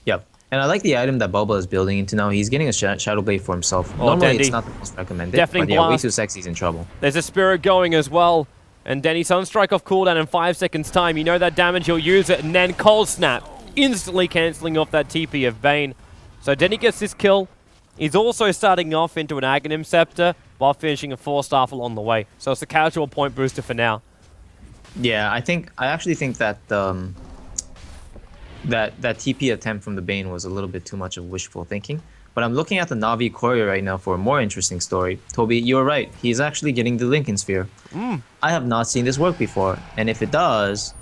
Yep. And I like the item that Bubba is building into now. He's getting a Shadow Blade for himself. Oh, normally Dendi. it's not the most recommended, Deafening but yeah, way Blast. too sexy, he's in trouble. There's a Spirit going as well. And Denny Sunstrike off cooldown in 5 seconds time. You know that damage, you'll use it, and then Cold Snap. Instantly cancelling off that TP of Bane. So Denny gets this kill. He's also starting off into an Aghanim Scepter while finishing a 4-staff along the way. So it's a casual point booster for now. Yeah, I actually think that that TP attempt from the Bane was a little bit too much of wishful thinking. But I'm looking at the Na'Vi Courier right now for a more interesting story. Toby, you're right. He's actually getting the Lincoln Sphere. I have not seen this work before, and if it does,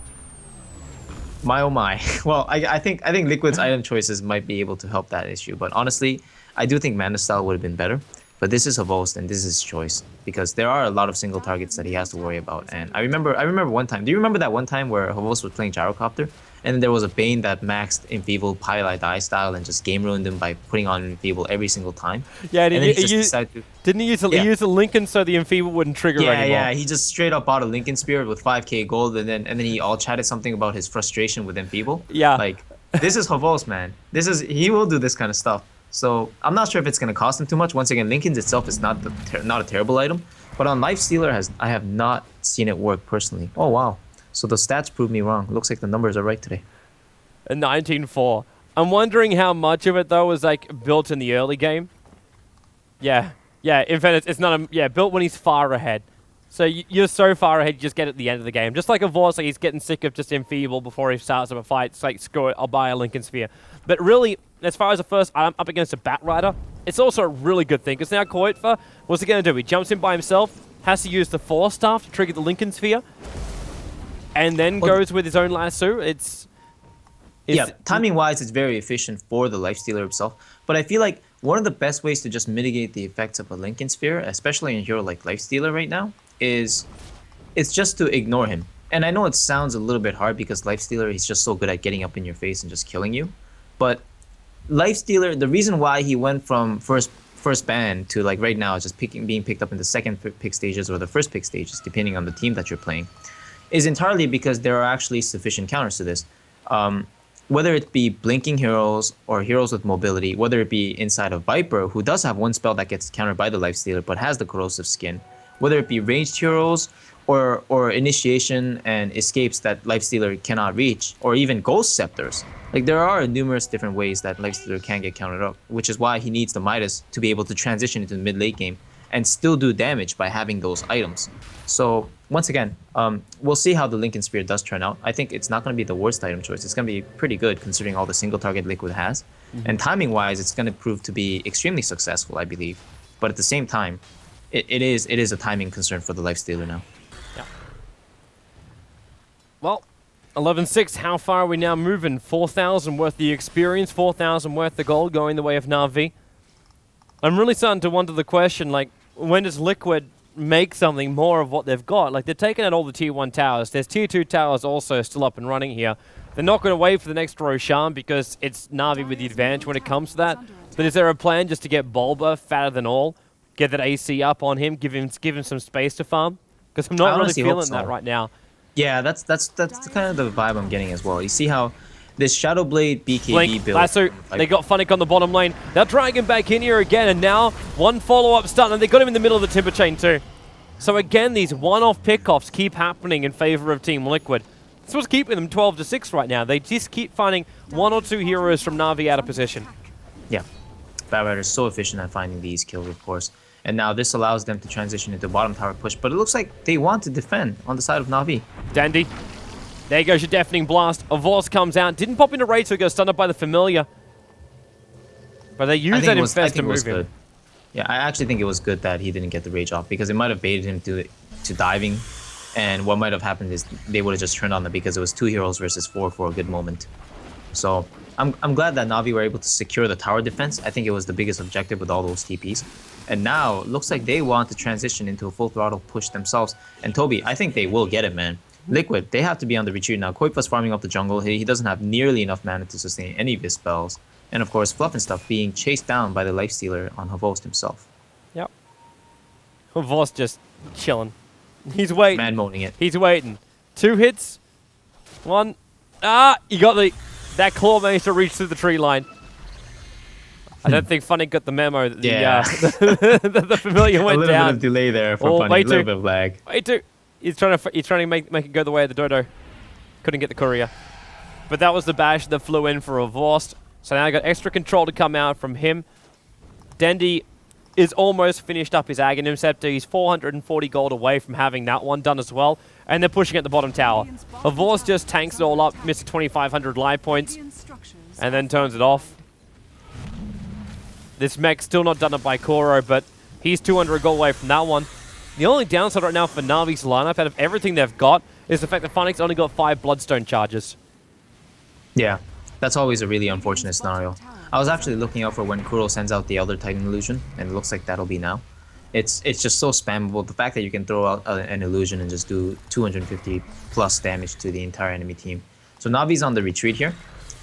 my oh my. Well, I think Liquid's item choices might be able to help that issue. But honestly, I do think Mana Style would have been better. But this is Havost, and this is his choice because there are a lot of single targets that he has to worry about. And I remember one time. Do you remember that one time where Havost was playing Gyrocopter, and then there was a Bane that maxed Enfeeble, Pile Die style, and just game ruined him by putting on Enfeeble every single time? Yeah, and then he just decided to. Didn't he use the Lincoln so the Enfeeble wouldn't trigger anymore? Yeah, he just straight up bought a Lincoln Spirit with 5k gold, and then he all chatted something about his frustration with Enfeeble. Yeah. Like, this is Havost, man. He will do this kind of stuff. So I'm not sure if it's going to cost him too much. Once again, Lincoln's itself is not a terrible item, but on Lifestealer I have not seen it work personally. Oh wow! So the stats prove me wrong. Looks like the numbers are right today. A 19-4. I'm wondering how much of it though was like built in the early game. Yeah. In fact, it's not built when he's far ahead. So you're so far ahead, you just get at the end of the game. Just like a Vorce, like he's getting sick of just Enfeeble before he starts up a fight. It's like, screw it, I'll buy a Lincoln Sphere. But really, as far as the first item up against a Bat Rider, it's also a really good thing. Because now Koitfa, what's he going to do? He jumps in by himself, has to use the Force Staff to trigger the Lincoln Sphere, and then goes with his own lasso. Timing-wise, it's very efficient for the Lifestealer himself. But I feel like one of the best ways to just mitigate the effects of a Lincoln Sphere, especially in a hero like Lifestealer right now, is it's just to ignore him. And I know it sounds a little bit hard because Lifestealer, he's just so good at getting up in your face and just killing you. But Lifestealer, the reason why he went from first ban to like right now just being picked up in the second pick stages or the first pick stages, depending on the team that you're playing, is entirely because there are actually sufficient counters to this. Whether it be blinking heroes or heroes with mobility, whether it be inside of Viper, who does have one spell that gets countered by the Lifestealer but has the corrosive skin, whether it be ranged heroes or initiation and escapes that Lifestealer cannot reach, or even ghost scepters. Like, there are numerous different ways that Lifestealer can get countered up, which is why he needs the Midas to be able to transition into the mid-late game and still do damage by having those items. So once again, we'll see how the Lincoln Spear does turn out. I think it's not going to be the worst item choice. It's going to be pretty good considering all the single target Liquid has. And timing-wise, it's going to prove to be extremely successful, I believe. But at the same time, it is a timing concern for the Lifestealer now. Yeah. Well, 11-6, how far are we now moving? 4,000 worth the experience, 4,000 worth the gold going the way of Na'Vi. I'm really starting to wonder the question, like, when does Liquid make something more of what they've got? Like, they're taking out all the Tier 1 towers. There's Tier 2 towers also still up and running here. They're not going to wait for the next Roshan because it's Na'Vi with the advantage when it comes to that. But is there a plan just to get Bulba fatter than all? Get that AC up on him, give him some space to farm? Because I'm not really feeling that right now. Yeah, that's kind of the vibe I'm getting as well. You see how this Shadowblade BKB Blink, build... Lasso, they got Funnick on the bottom lane. They're dragging back in here again, and now one follow-up stun, and they got him in the middle of the Timber Chain too. So again, these one-off pickoffs keep happening in favor of Team Liquid. This was keeping them 12-6 right now. They just keep finding one or two heroes from Na'Vi out of position. Yeah, Bad Rider is so efficient at finding these kills, of course. And now this allows them to transition into bottom tower push, but it looks like they want to defend on the side of Na'Vi. Dandy. There goes your Deafening Blast. Avos comes out. Didn't pop into Rage, so he got stunned up by the Familiar. But they used that Infest to move him. Yeah, I actually think it was good that he didn't get the Rage off, because it might have baited him to diving. And what might have happened is they would have just turned on them because it was 2 heroes versus 4 for a good moment. So I'm glad that Na'Vi were able to secure the tower defense. I think it was the biggest objective with all those TPs. And now it looks like they want to transition into a full throttle push themselves. And Toby, I think they will get it, man. Liquid, they have to be on the retreat now. Koipa's farming up the jungle. He doesn't have nearly enough mana to sustain any of his spells. And of course, Fluff and Stuff being chased down by the Lifestealer on Havost himself. Yep. Havost just chilling. He's waiting. Man moaning it. He's waiting. 2 hits. 1. You got that claw managed to reach through the tree line. I don't think Funnick got the memo that the Familiar went down. A little bit of delay there for Funnick. A little bit of lag. Wait, too. He's trying to make it go the way of the dodo. Couldn't get the courier. But that was the bash that flew in for Avost. So now I got extra control to come out from him. Dendy is almost finished up his Aghanim Scepter. He's 440 gold away from having that one done as well. And they're pushing at the bottom tower. Avost just tanks it all up, misses 2,500 life points, and then turns it off. This mech still not done up by Koro, but he's 200 gold away from that one. The only downside right now for Na'Vi's lineup, out of everything they've got, is the fact that Funnick's only got 5 Bloodstone charges. Yeah, that's always a really unfortunate scenario. I was actually looking out for when Kuro sends out the Elder Titan illusion, and it looks like that'll be now. It's just so spammable. The fact that you can throw out an illusion and just do 250 plus damage to the entire enemy team. So Na'Vi's on the retreat here,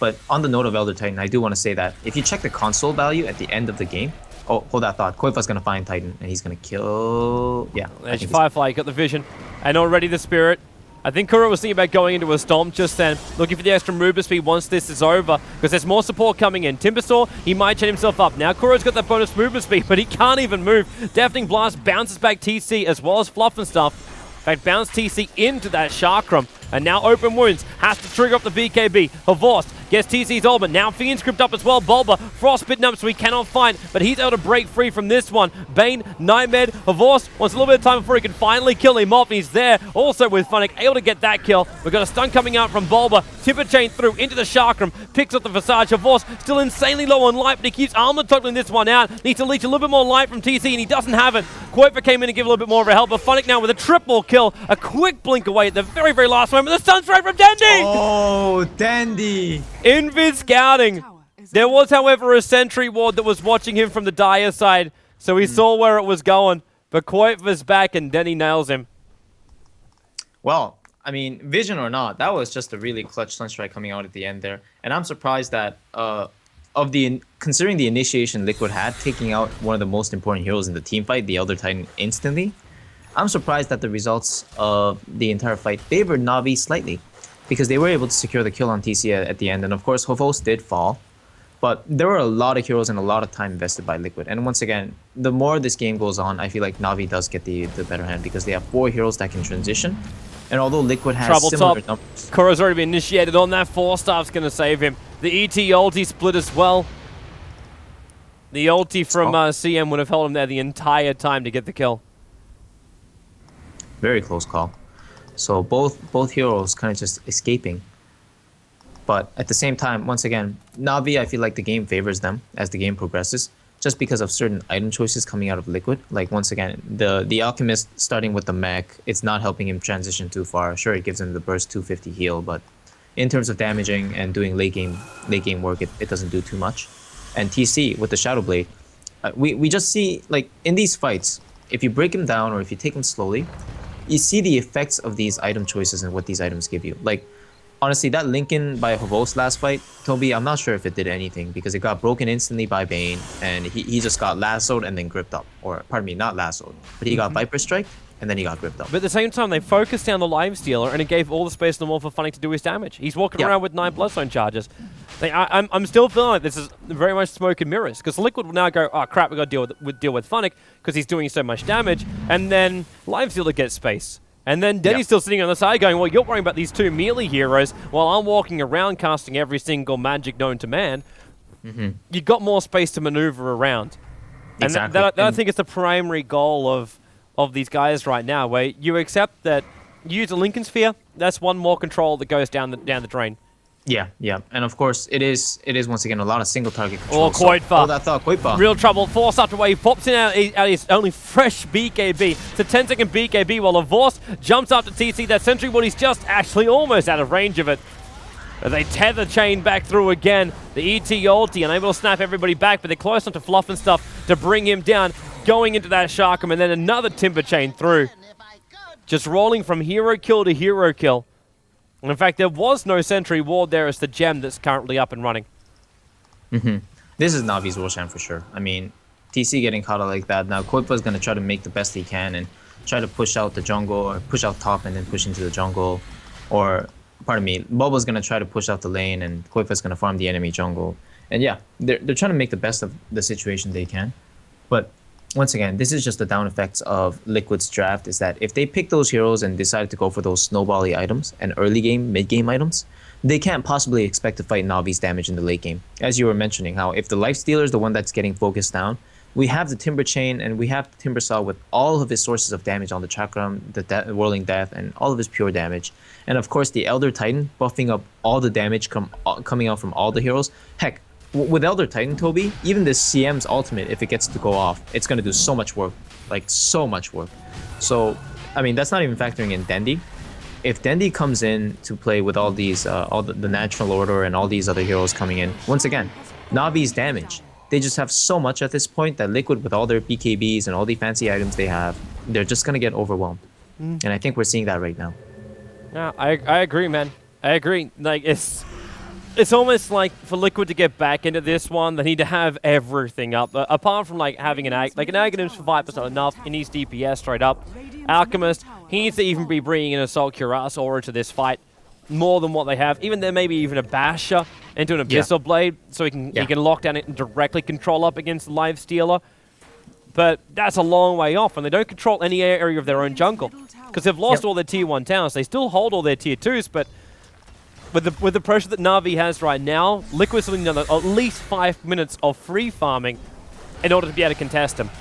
but on the note of Elder Titan, I do want to say that if you check the console value at the end of the game, oh, hold that thought. Koifa's going to find Titan, and he's going to kill... Yeah. There's Firefly, got the vision. And already the Spirit. I think Kuro was thinking about going into a Stomp just then, looking for the extra movement speed once this is over, because there's more support coming in. Timbersaw, he might chain himself up. Now Kuro's got that bonus movement speed, but he can't even move. Deafening Blast bounces back TC as well as Fluff and Stuff. In fact, bounce TC into that Chakram. And now Open Wounds has to trigger up the BKB. Havost gets TC's ultimate. Now Fiend's Crypt up as well. Bulba, frostbitten up so he cannot find, but he's able to break free from this one. Bane, Nightmare, Havost wants a little bit of time before he can finally kill him off. He's there also with Funnick, able to get that kill. We've got a stun coming out from Bulba. Timber Chain through into the Chakram, picks up the Visage. Havost still insanely low on light, but he keeps armor toggling this one out. Needs to leech a little bit more light from TC, and he doesn't have it. Koifa came in to give a little bit more of a help, but Funnick now with a triple kill. A quick blink away at the very, very last moment. The stun straight from Dandy! Oh, Dandy! Invis scouting. There was, however, a sentry ward that was watching him from the Dire side, so he saw where it was going. But Koifa's back, and Denny nails him. Well, I mean, vision or not, that was just a really clutch Sunstrike coming out at the end there. And I'm surprised that, considering the initiation Liquid had, taking out one of the most important heroes in the team fight, the Elder Titan, instantly, I'm surprised that the results of the entire fight favored Na'Vi slightly, because they were able to secure the kill on TC at the end. And of course, Havost did fall, but there were a lot of heroes and a lot of time invested by Liquid. And once again, the more this game goes on, I feel like Na'Vi does get the better hand, because they have 4 heroes that can transition. And although Liquid has similar numbers... Kuro's already been initiated on that. 4-star's going to save him. The ET ulti split as well. The ulti from CM would have held him there the entire time to get the kill. Very close call. So both heroes kind of just escaping. But at the same time, once again, Na'Vi, I feel like the game favors them as the game progresses, just because of certain item choices coming out of Liquid. Like, once again, the Alchemist starting with the mech, it's not helping him transition too far. Sure, it gives him the burst 250 heal, but in terms of damaging and doing late game work, it doesn't do too much. And TC with the Shadowblade, We just see, like, in these fights, if you break them down or if you take them slowly, you see the effects of these item choices and what these items give you. Like, honestly, that Lincoln by Havos last fight, Toby, I'm not sure if it did anything because it got broken instantly by Bane and he just got lassoed and then gripped up. Or, pardon me, not lassoed, but he got Viper Strike and then he got gripped up. But at the same time, they focused down the Lifestealer and it gave all the space in the wall for Funny to do his damage. He's walking around with 9 Bloodstone charges. I'm still feeling like this is very much smoke and mirrors because Liquid will now go, oh crap, we got to deal with Funnick because he's doing so much damage, and then Lifestealer gets space. And then Denny's still sitting on the side going, well, you're worrying about these 2 melee heroes while I'm walking around casting every single magic known to man. You got more space to maneuver around. Exactly. And that I think is the primary goal of these guys right now, where you accept that you use a Lincoln Sphere, that's one more control that goes down the drain. Yeah, and of course it is once again a lot of single target control. Oh, quite far. Oh, that thought, quite far. Real trouble. Force after way. He pops in out his only fresh BKB. It's a 10-second BKB while Force jumps up to TC. That Sentry Wood, he's just actually almost out of range of it. As they tether chain back through again. The ET ulti unable to snap everybody back, but they're close enough to Fluff and stuff to bring him down. Going into that Sharkum and then another Timber Chain through. Just rolling from hero kill to hero kill. And in fact, there was no Sentry Ward there as the gem that's currently up and running. This is Navi's Roshan for sure. I mean, TC getting caught out like that. Now, Koipa's going to try to make the best he can and try to push out the jungle or push out top and then push into the jungle. Or, pardon me, Bobo's going to try to push out the lane and Koipa's going to farm the enemy jungle. And yeah, they're trying to make the best of the situation they can. But once again, this is just the down effects of Liquid's draft, is that if they pick those heroes and decide to go for those snowbally items and early game, mid game items, they can't possibly expect to fight Navi's damage in the late game. As you were mentioning, how if the Lifestealer is the one that's getting focused down, we have the Timber Chain and we have the Timber Saw with all of his sources of damage on the Chakram, the Whirling Death, and all of his pure damage. And of course, the Elder Titan buffing up all the damage coming out from all the heroes. Heck, with Elder Titan, Toby, even this CM's ultimate, if it gets to go off, it's going to do so much work. Like, so much work. So, I mean, that's not even factoring in Dendi. If Dendi comes in to play with all these, all the Natural Order and all these other heroes coming in, once again, Navi's damage. They just have so much at this point that Liquid, with all their BKBs and all the fancy items they have, they're just going to get overwhelmed. And I think we're seeing that right now. Yeah, I agree, man. I agree. Like, it's almost like for Liquid to get back into this one, they need to have everything up. Apart from like having an Aghanim's for 5% enough, he needs DPS straight up. Alchemist, he needs to even be bringing an Assault Cuirass aura to this fight more than what they have. Even there, maybe even a Basher into an Abyssal Blade, so he can lock down it and directly control up against the Lifestealer. But that's a long way off, and they don't control any area of their own jungle because they've lost all their tier 1 towns. They still hold all their tier 2s, but with the pressure that Navi has right now, Liquid's still need at least 5 minutes of free farming in order to be able to contest him.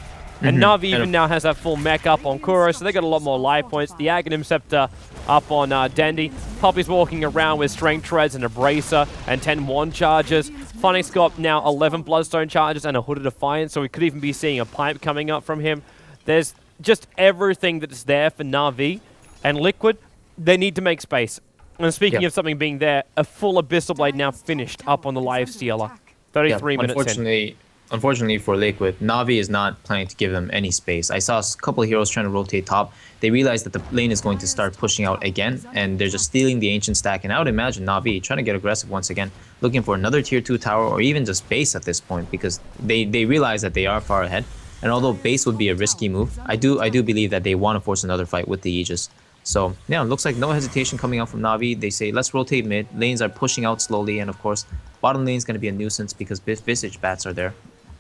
And Navi even now has that full mech up on Kuro, so they got a lot more life points. The Aghanim Scepter up on Dendi. Poppy's walking around with Strength Treads and a Bracer and 10 Wand charges. Funnick's got now 11 Bloodstone charges and a Hooded Defiance, so we could even be seeing a pipe coming up from him. There's just everything that is there for Navi and Liquid. They need to make space. And speaking of something being there, a full Abyssal Blade now finished up on the Lifestealer. 33 minutes in. Unfortunately for Liquid, Navi is not planning to give them any space. I saw a couple of heroes trying to rotate top. They realized that the lane is going to start pushing out again, and they're just stealing the Ancient Stack. And I would imagine Navi trying to get aggressive once again, looking for another tier 2 tower or even just base at this point, because they realize that they are far ahead. And although base would be a risky move, I do believe that they want to force another fight with the Aegis. So, yeah, it looks like no hesitation coming out from Navi. They say, let's rotate mid. Lanes are pushing out slowly, and of course, bottom lane is going to be a nuisance because Visage Bats are there.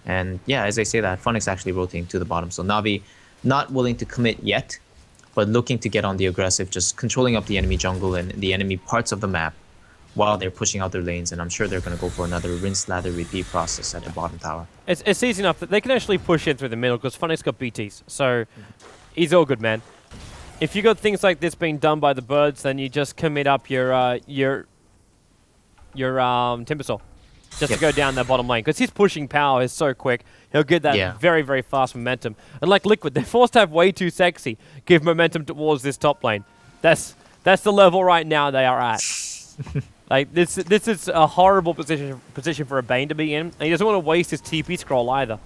And yeah, as I say that, Funnick's actually rotating to the bottom. So Navi not willing to commit yet, but looking to get on the aggressive, just controlling up the enemy jungle and the enemy parts of the map while they're pushing out their lanes. And I'm sure they're going to go for another rinse, lather, repeat process at the bottom tower. It's easy enough that they can actually push in through the middle because Funnick's got BTs. So he's all good, man. If you got things like this being done by the birds, then you just commit up your Timbersaw. Just to go down that bottom lane. Because his pushing power is so quick, he'll get that very, very fast momentum. And like Liquid, they're forced to have way too sexy, give momentum towards this top lane. That's the level right now they are at. Like this is a horrible position for a Bane to be in. And he doesn't want to waste his TP scroll either.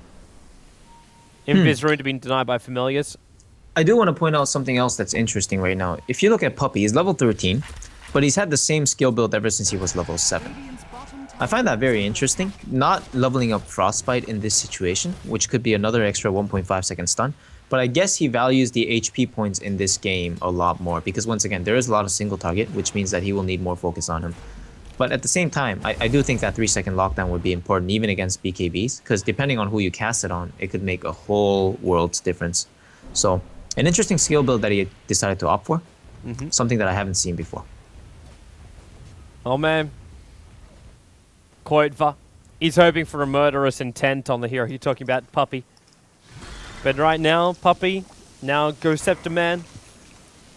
Invis rune to be denied by familiars. I do want to point out something else that's interesting right now. If you look at Puppey, he's level 13, but he's had the same skill build ever since he was level 7. I find that very interesting. Not leveling up Frostbite in this situation, which could be another extra 1.5 second stun. But I guess he values the HP points in this game a lot more because once again, there is a lot of single target, which means that he will need more focus on him. But at the same time, I do think that 3-second lockdown would be important even against BKBs because depending on who you cast it on, it could make a whole world's difference. So an interesting skill build that he decided to opt for. Something that I haven't seen before. Oh man. Quote, he's hoping for a murderous intent on the hero. You're talking about Puppey. But right now, Puppey, now goes Scepter Man.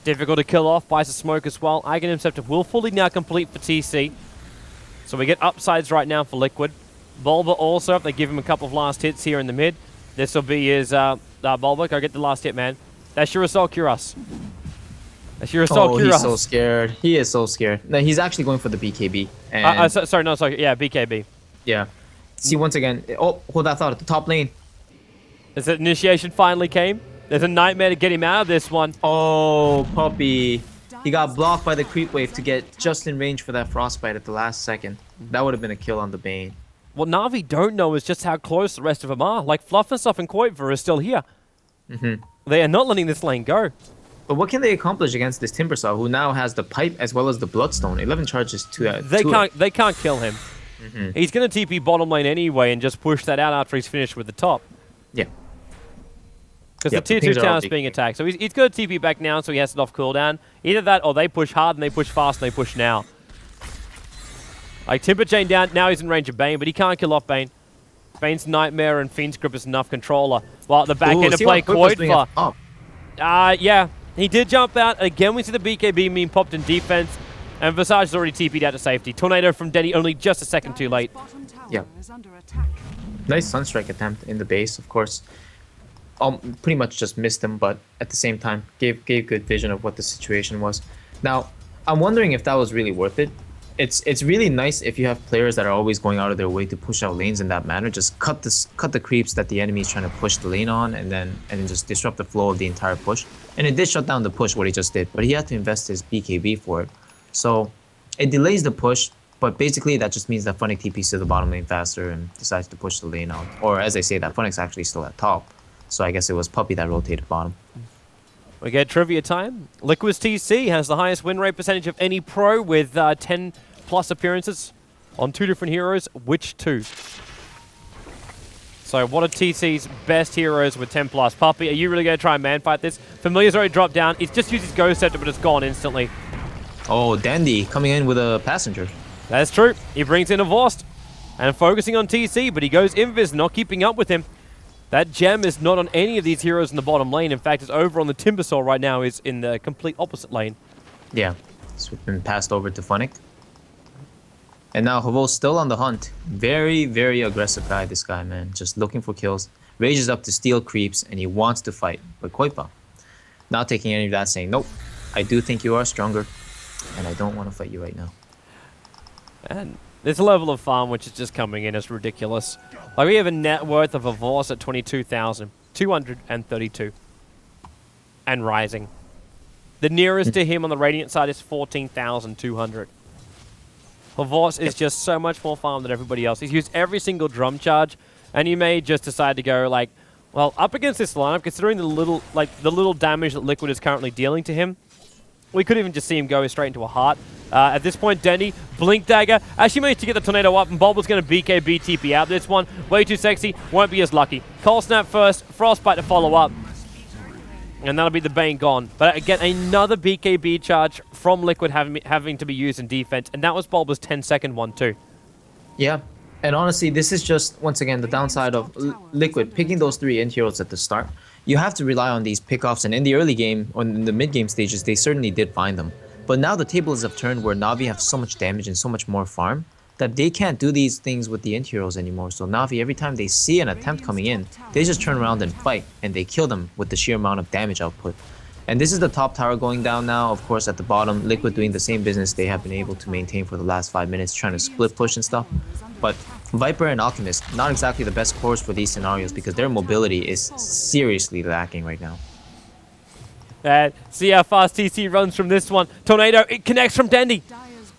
Difficult to kill off, buys a smoke as well. Aghanim Scepter will fully now complete for TC. So we get upsides right now for Liquid. Bulba also, if they give him a couple of last hits here in the mid, this will be his, Bulba, go get the last hit, man. That's your assault, cure us. That's your assault, cure us. He's so scared. He is so scared. No, he's actually going for the BKB. And Yeah, BKB. yeah. See, once again, oh, hold that thought at the top lane. As the initiation finally came, there's a nightmare to get him out of this one. Oh, Puppey. He got blocked by the creep wave to get just in range for that frostbite at the last second. That would have been a kill on the Bane. What Na'Vi don't know is just how close the rest of them are. Like, Fluffenstuff and Koitver are still here. They are not letting this lane go. But what can they accomplish against this Timbersaw, who now has the pipe as well as the Bloodstone? 11 charges to They can't kill him. He's going to TP bottom lane anyway and just push that out after he's finished with the top. Yeah. Because the tier 2 tower is being attacked. So he's got to TP back now, so he has it off cooldown. Either that or they push hard and they push fast and they push now. Like, Timber Chain down, now he's in range of Bane, but he can't kill off Bane. Bane's Nightmare and Fiend's Grip is enough controller. While at the back end of play, Koitver. Yeah, he did jump out. Again, we see the BKB being popped in defense. And Visage is already TP'd out to safety. Tornado from Denny only just a second too late. Yeah. Nice Sunstrike attempt in the base, of course. Pretty much just missed him, but at the same time, gave good vision of what the situation was. Now, I'm wondering if that was really worth it. It's really nice if you have players that are always going out of their way to push out lanes in that manner. Just cut the creeps that the enemy is trying to push the lane on, and then just disrupt the flow of the entire push. And it did shut down the push, what he just did, but he had to invest his BKB for it. So it delays the push, but basically that just means that Funnick TPs to the bottom lane faster and decides to push the lane out. Or as they say, that Funnick's actually still at top. So I guess it was Puppey that rotated bottom. We get trivia time. Liquid's TC has the highest win rate percentage of any pro with 10 plus appearances on 2 different heroes. Which 2? So what are TC's best heroes with 10 plus? Puppey, are you really going to try and man fight this? Familiar's already dropped down. He's just used his Ghost Scepter, but it's gone instantly. Oh, Dandy coming in with a passenger. That's true. He brings in a Vorst and focusing on TC, but he goes Invis, not keeping up with him. That gem is not on any of these heroes in the bottom lane. In fact, it's over on the Timbersaw right now, is in the complete opposite lane. Yeah, it's been passed over to Funnick. And now Havo's still on the hunt. Very, very aggressive guy, this guy, man. Just looking for kills. Rages up to steal creeps, and he wants to fight. But Koipa, not taking any of that, saying, nope, I do think you are stronger, and I don't want to fight you right now. And this level of farm which is just coming in is ridiculous. Like, we have a net worth of a Vorse at 22,232. And rising. The nearest to him on the Radiant side is 14,200. Vorse is just so much more farm than everybody else. He's used every single drum charge, and he may just decide to go like, well, up against this lineup, considering the little damage that Liquid is currently dealing to him, we could even just see him go straight into a heart. At this point, Denny, Blink Dagger, actually managed to get the Tornado up, and Bulba's going to BKB TP out. This one, way too sexy, won't be as lucky. Cold Snap first, Frostbite to follow up. And that'll be the Bane gone. But again, another BKB charge from Liquid having to be used in defense, and that was Bulba's 10-second one too. Yeah, and honestly, this is just, once again, the downside of Liquid picking those 3 end heroes at the start. You have to rely on these pickoffs, and in the early game, or in the mid-game stages, they certainly did find them. But now the tables have turned where Na'Vi have so much damage and so much more farm that they can't do these things with the end heroes anymore. So Na'Vi, every time they see an attempt coming in, they just turn around and fight, and they kill them with the sheer amount of damage output. And this is the top tower going down now. Of course, at the bottom, Liquid doing the same business they have been able to maintain for the last 5 minutes, trying to split push and stuff. But Viper and Alchemist, not exactly the best cores for these scenarios because their mobility is seriously lacking right now. See how fast TC runs from this one. Tornado, it connects from Dendy.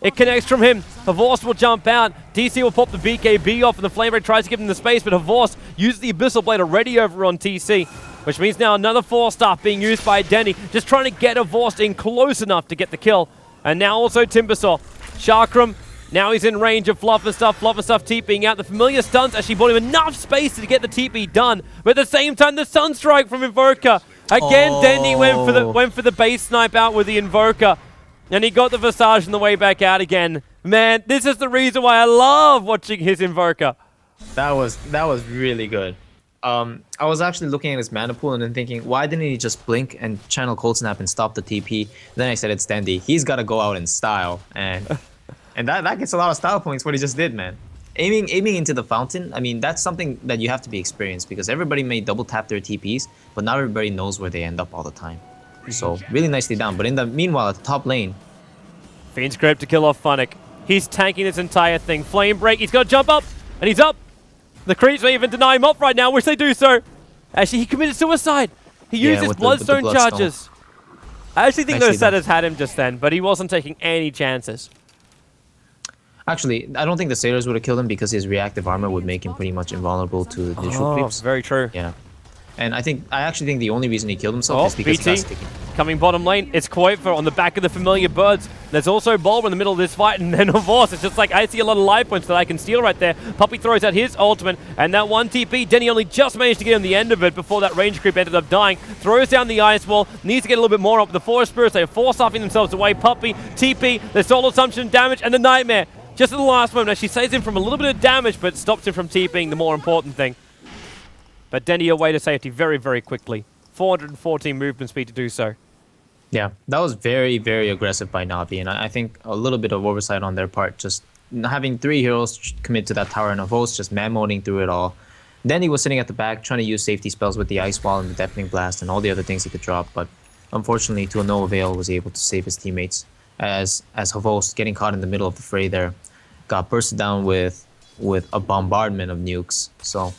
It connects from him. Havorst will jump out. TC will pop the BKB off, and the Flame Ray tries to give him the space, but Havorst uses the Abyssal Blade already over on TC, which means now another 4-star being used by Denny, just trying to get Havorst in close enough to get the kill. And now also Timbersaw. Chakram, now he's in range of Fluff and Stuff TPing out. The familiar stuns actually bought him enough space to get the TP done, but at the same time, the Sunstrike from Invoker. Again, Denny went for the base snipe out with the Invoker. And he got the Visage on the way back out again. Man, this is the reason why I love watching his Invoker. That was really good. I was actually looking at his mana pool and then thinking, why didn't he just blink and channel Cold Snap and stop the TP? Then I said it's Dendy. He's got to go out in style. And that gets a lot of style points, what he just did, man. Aiming into the fountain, I mean, that's something that you have to be experienced because everybody may double tap their TPs, but not everybody knows where they end up all the time. So, really nicely done. But in the meanwhile, at the top lane... Fiend Scrape to kill off Funnick. He's tanking this entire thing. Flame Break, he's got to jump up, and he's up. The creeps may even deny him up right now, wish they do so. Actually, he committed suicide. He used his Bloodstone charges. I actually think those setters had him just then, but he wasn't taking any chances. Actually, I don't think the Sailors would have killed him because his reactive armor would make him pretty much invulnerable to neutral creeps. Very true. Yeah. And I actually think the only reason he killed himself is because he got sticky. Coming bottom lane, it's Koifer on the back of the familiar birds. There's also Bulb in the middle of this fight, and then Havorst. It's just like, I see a lot of life points that I can steal right there. Puppey throws out his ultimate, and that one TP, Denny only just managed to get on the end of it before that range creep ended up dying. Throws down the ice wall, needs to get a little bit more up. The Forest Spirits, they're force-offing themselves away. Puppey, TP, the Soul Assumption damage, and the Nightmare. Just at the last moment, she saves him from a little bit of damage, but stops him from TPing, the more important thing. But Denny away to safety very, very quickly. 414 movement speed to do so. Yeah, that was very, very aggressive by Navi, and I think a little bit of oversight on their part. Just having 3 heroes commit to that tower and a host, just man-moding through it all. Denny was sitting at the back trying to use safety spells with the Ice Wall and the Deafening Blast and all the other things he could drop, but unfortunately, to no avail, was able to save his teammates. As Havorst, getting caught in the middle of the fray there, got bursted down with a bombardment of nukes. So,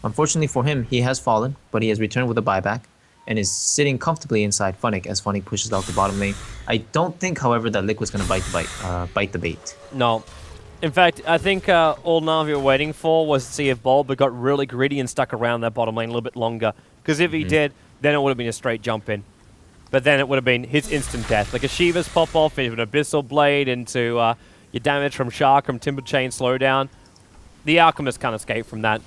unfortunately for him, he has fallen, but he has returned with a buyback and is sitting comfortably inside Funnick as Funnick pushes out the bottom lane. I don't think, however, that Liquid's going to bite the bait. No. In fact, I think all Navi were waiting for was to see if Bulb got really greedy and stuck around that bottom lane a little bit longer. Because if he did, then it would have been a straight jump in. But then it would have been his instant death. Like a Shiva's pop off into an Abyssal Blade, into your damage from Shark, from Timber Chain slowdown. The Alchemist can't escape from that.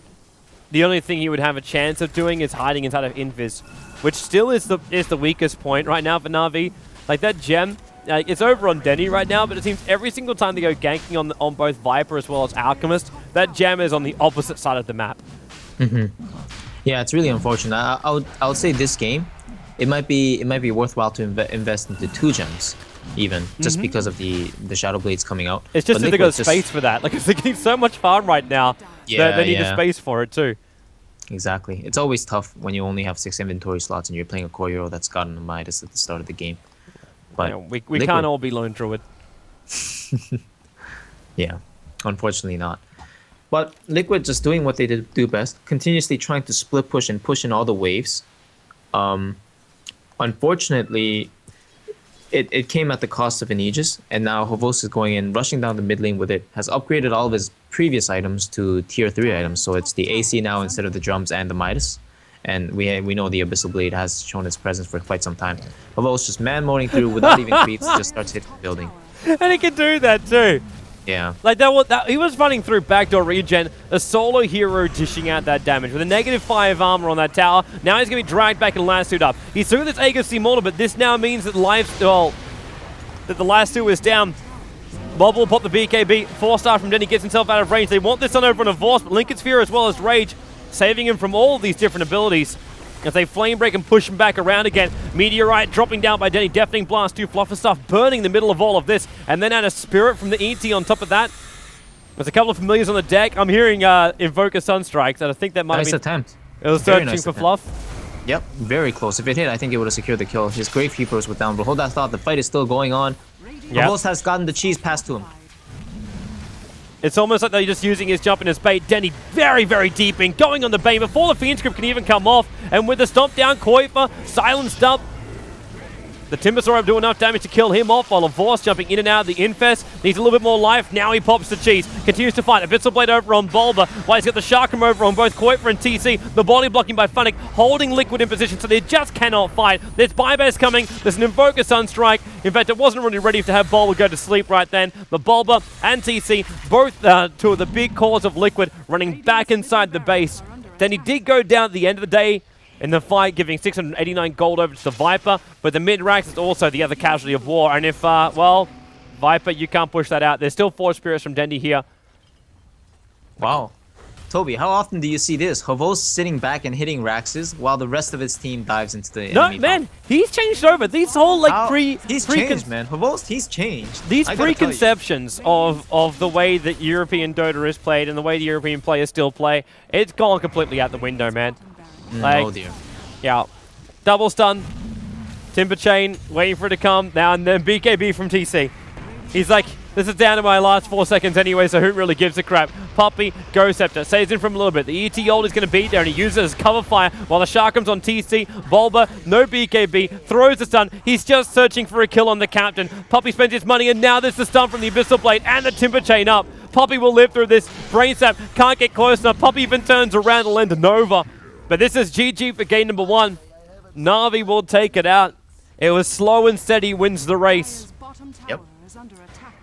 The only thing he would have a chance of doing is hiding inside of Invis, which still is the weakest point right now for Navi. Like that gem, it's over on Denny right now, but it seems every single time they go ganking on both Viper as well as Alchemist, that gem is on the opposite side of the map. Yeah, it's really unfortunate. I would say this game, it might be worthwhile to invest into 2 gems, even just because of the Shadow Blades coming out. It's just that they got space for that. Like they're getting so much farm right now. Yeah, they need the space for it too. Exactly. It's always tough when you only have 6 inventory slots and you're playing a core hero that's gotten a Midas at the start of the game. But yeah, we can't all be Lone Druid. Yeah, unfortunately not. But Liquid just doing what they do best, continuously trying to split push and push in all the waves. Unfortunately, it came at the cost of an Aegis, and now Havorst is going in, rushing down the mid lane with it, has upgraded all of his previous items to tier 3 items, so it's the AC now instead of the drums and the Midas. And we know the Abyssal Blade has shown its presence for quite some time. Havorst just man-moding through without even creeps, just starts hitting the building. And he can do that too. Yeah. Like he was running through backdoor regen, a solo hero dishing out that damage with a -5 armor on that tower. Now he's going to be dragged back and last suit up. He threw this Aegis Immortal, but this now means that that the last 2 is down. Bob will pop the BKB. 4-star from Denny gets himself out of range. They want this on over on Havorst, but Lincoln's Fear as well as Rage, saving him from all of these different abilities. As they flame break and push him back around again. Meteorite dropping down by Denny. Deafening Blast, 2 Fluffer Stuff, burning the middle of all of this. And then add a Spirit from the ET on top of that. There's a couple of familiars on the deck. I'm hearing Invoker Sunstrikes, and I think that might have been... Nice attempt. It was searching for Fluff. Yep, very close. If it hit, I think it would have secured the kill. His Gravekeepers were down, but hold that thought. The fight is still going on. Yep. Almost has gotten the cheese passed to him. It's almost like they're just using his jump and his bait. Denny very, very deep in, going on the bait before the Fiend Script can even come off. And with the stomp down, Kuiper silenced up. The Timbersaur do enough damage to kill him off, while Lavorce jumping in and out of the Infest. Needs a little bit more life. Now he pops the cheese. Continues to fight. Abyssal Blade over on Bulba, while he's got the Sharkram over on both Kuiper and TC. The body blocking by Funnick, holding Liquid in position, so they just cannot fight. There's Buybears coming. There's an Invoker Sunstrike. In fact, it wasn't really ready to have Bulba go to sleep right then. But Bulba and TC, both two of the big cores of Liquid, running back inside the base. Then he did go down at the end of the day in the fight, giving 689 gold over to the Viper, but the mid-ranks is also the other casualty of war, and if, well, Viper, you can't push that out. There's still 4 spirits from Dendy here. Wow. Toby, how often do you see this? Havos sitting back and hitting Raxes while the rest of his team dives into the enemy man, bomb. he's changed over. These whole, like, He's changed, man. Havos, he's changed. These preconceptions of the way that European Dota is played and the way the European players still play, it's gone completely out the window, man. Like, oh dear. Yeah. Double stun. Timber Chain, waiting for it to come. Now and then BKB from TC. He's like, this is down to my last 4 seconds anyway, so who really gives a crap? Puppey, Ghost Scepter, saves in from a little bit. The ET ult is going to beat there, and he uses it as cover fire while the Sharkram's on TC. Bulba, no BKB, throws the stun. He's just searching for a kill on the captain. Puppey spends his money, and now there's the stun from the Abyssal Blade and the Timber Chain up. Puppey will live through this. Brain Sap can't get close enough. Puppey even turns around to lend a Nova. But this is GG for game number 1. Na'Vi will take it out. It was slow and steady wins the race. Yep.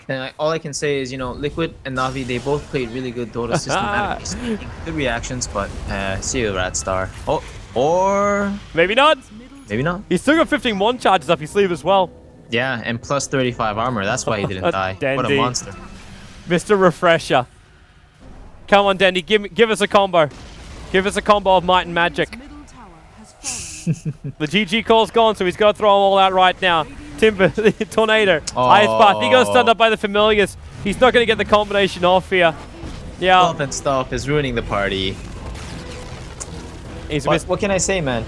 And all I can say is, you know, Liquid and Na'Vi, they both played really good Dota systematically speaking. Good reactions, but see you, Rat Star. Oh, or... Maybe not. Maybe not. He's still got 15-1 charges up his sleeve as well. Yeah, and plus 35 armor. That's why he didn't die. What a monster. Mr. Refresher. Come on, Dandy, give us a combo. Give us a combo of Might and Magic. The GG call's gone, so he's got to throw them all out right now. Timber, the Tornado, Ice Bath. He got stunned up by the Familiars. He's not going to get the combination off here. Yeah. Stuff and stuff is ruining the party. What can I say, man?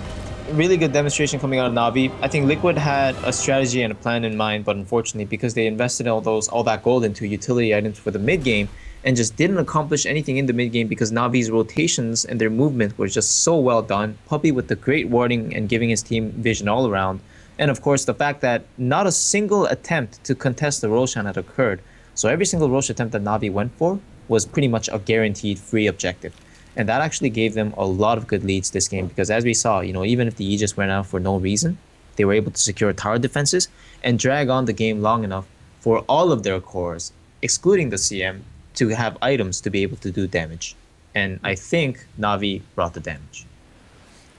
Really good demonstration coming out of Na'Vi. I think Liquid had a strategy and a plan in mind, but unfortunately, because they invested all that gold into utility items for the mid game, and just didn't accomplish anything in the mid game because Na'Vi's rotations and their movement were just so well done. Puppey with the great warding and giving his team vision all around. And of course, the fact that not a single attempt to contest the Roshan had occurred. So every single Rosh attempt that Na'Vi went for was pretty much a guaranteed free objective. And that actually gave them a lot of good leads this game because as we saw, you know, even if the Aegis went out for no reason, they were able to secure tower defenses and drag on the game long enough for all of their cores, excluding the CM, to have items to be able to do damage. And I think Na'Vi brought the damage.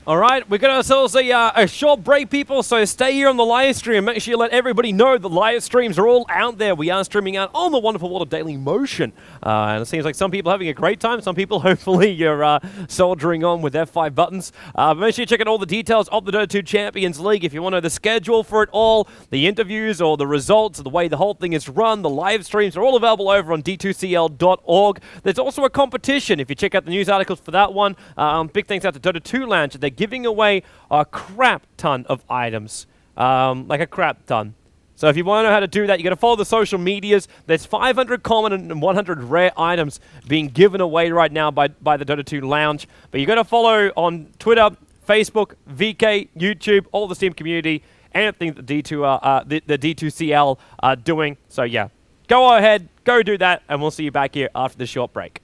All right, we got ourselves a short break, people, so stay here on the live stream. Make sure you let everybody know the live streams are all out there. We are streaming out on the wonderful world of Daily Motion. And it seems like some people are having a great time. Some people, hopefully, you're soldiering on with F5 buttons. But make sure you check out all the details of the Dota 2 Champions League. If you want to know the schedule for it all, the interviews or the results, the way the whole thing is run, the live streams are all available over on d2cl.org. There's also a competition. If you check out the news articles for that one, big thanks out to Dota 2 Lounge. They're giving away a crap ton of items. Like a crap ton. So if you want to know how to do that, you got to follow the social medias. There's 500 common and 100 rare items being given away right now by the Dota 2 Lounge. But you got to follow on Twitter, Facebook, VK, YouTube, all the Steam community, anything that the D2CL are doing. So yeah, go ahead, go do that, and we'll see you back here after the short break.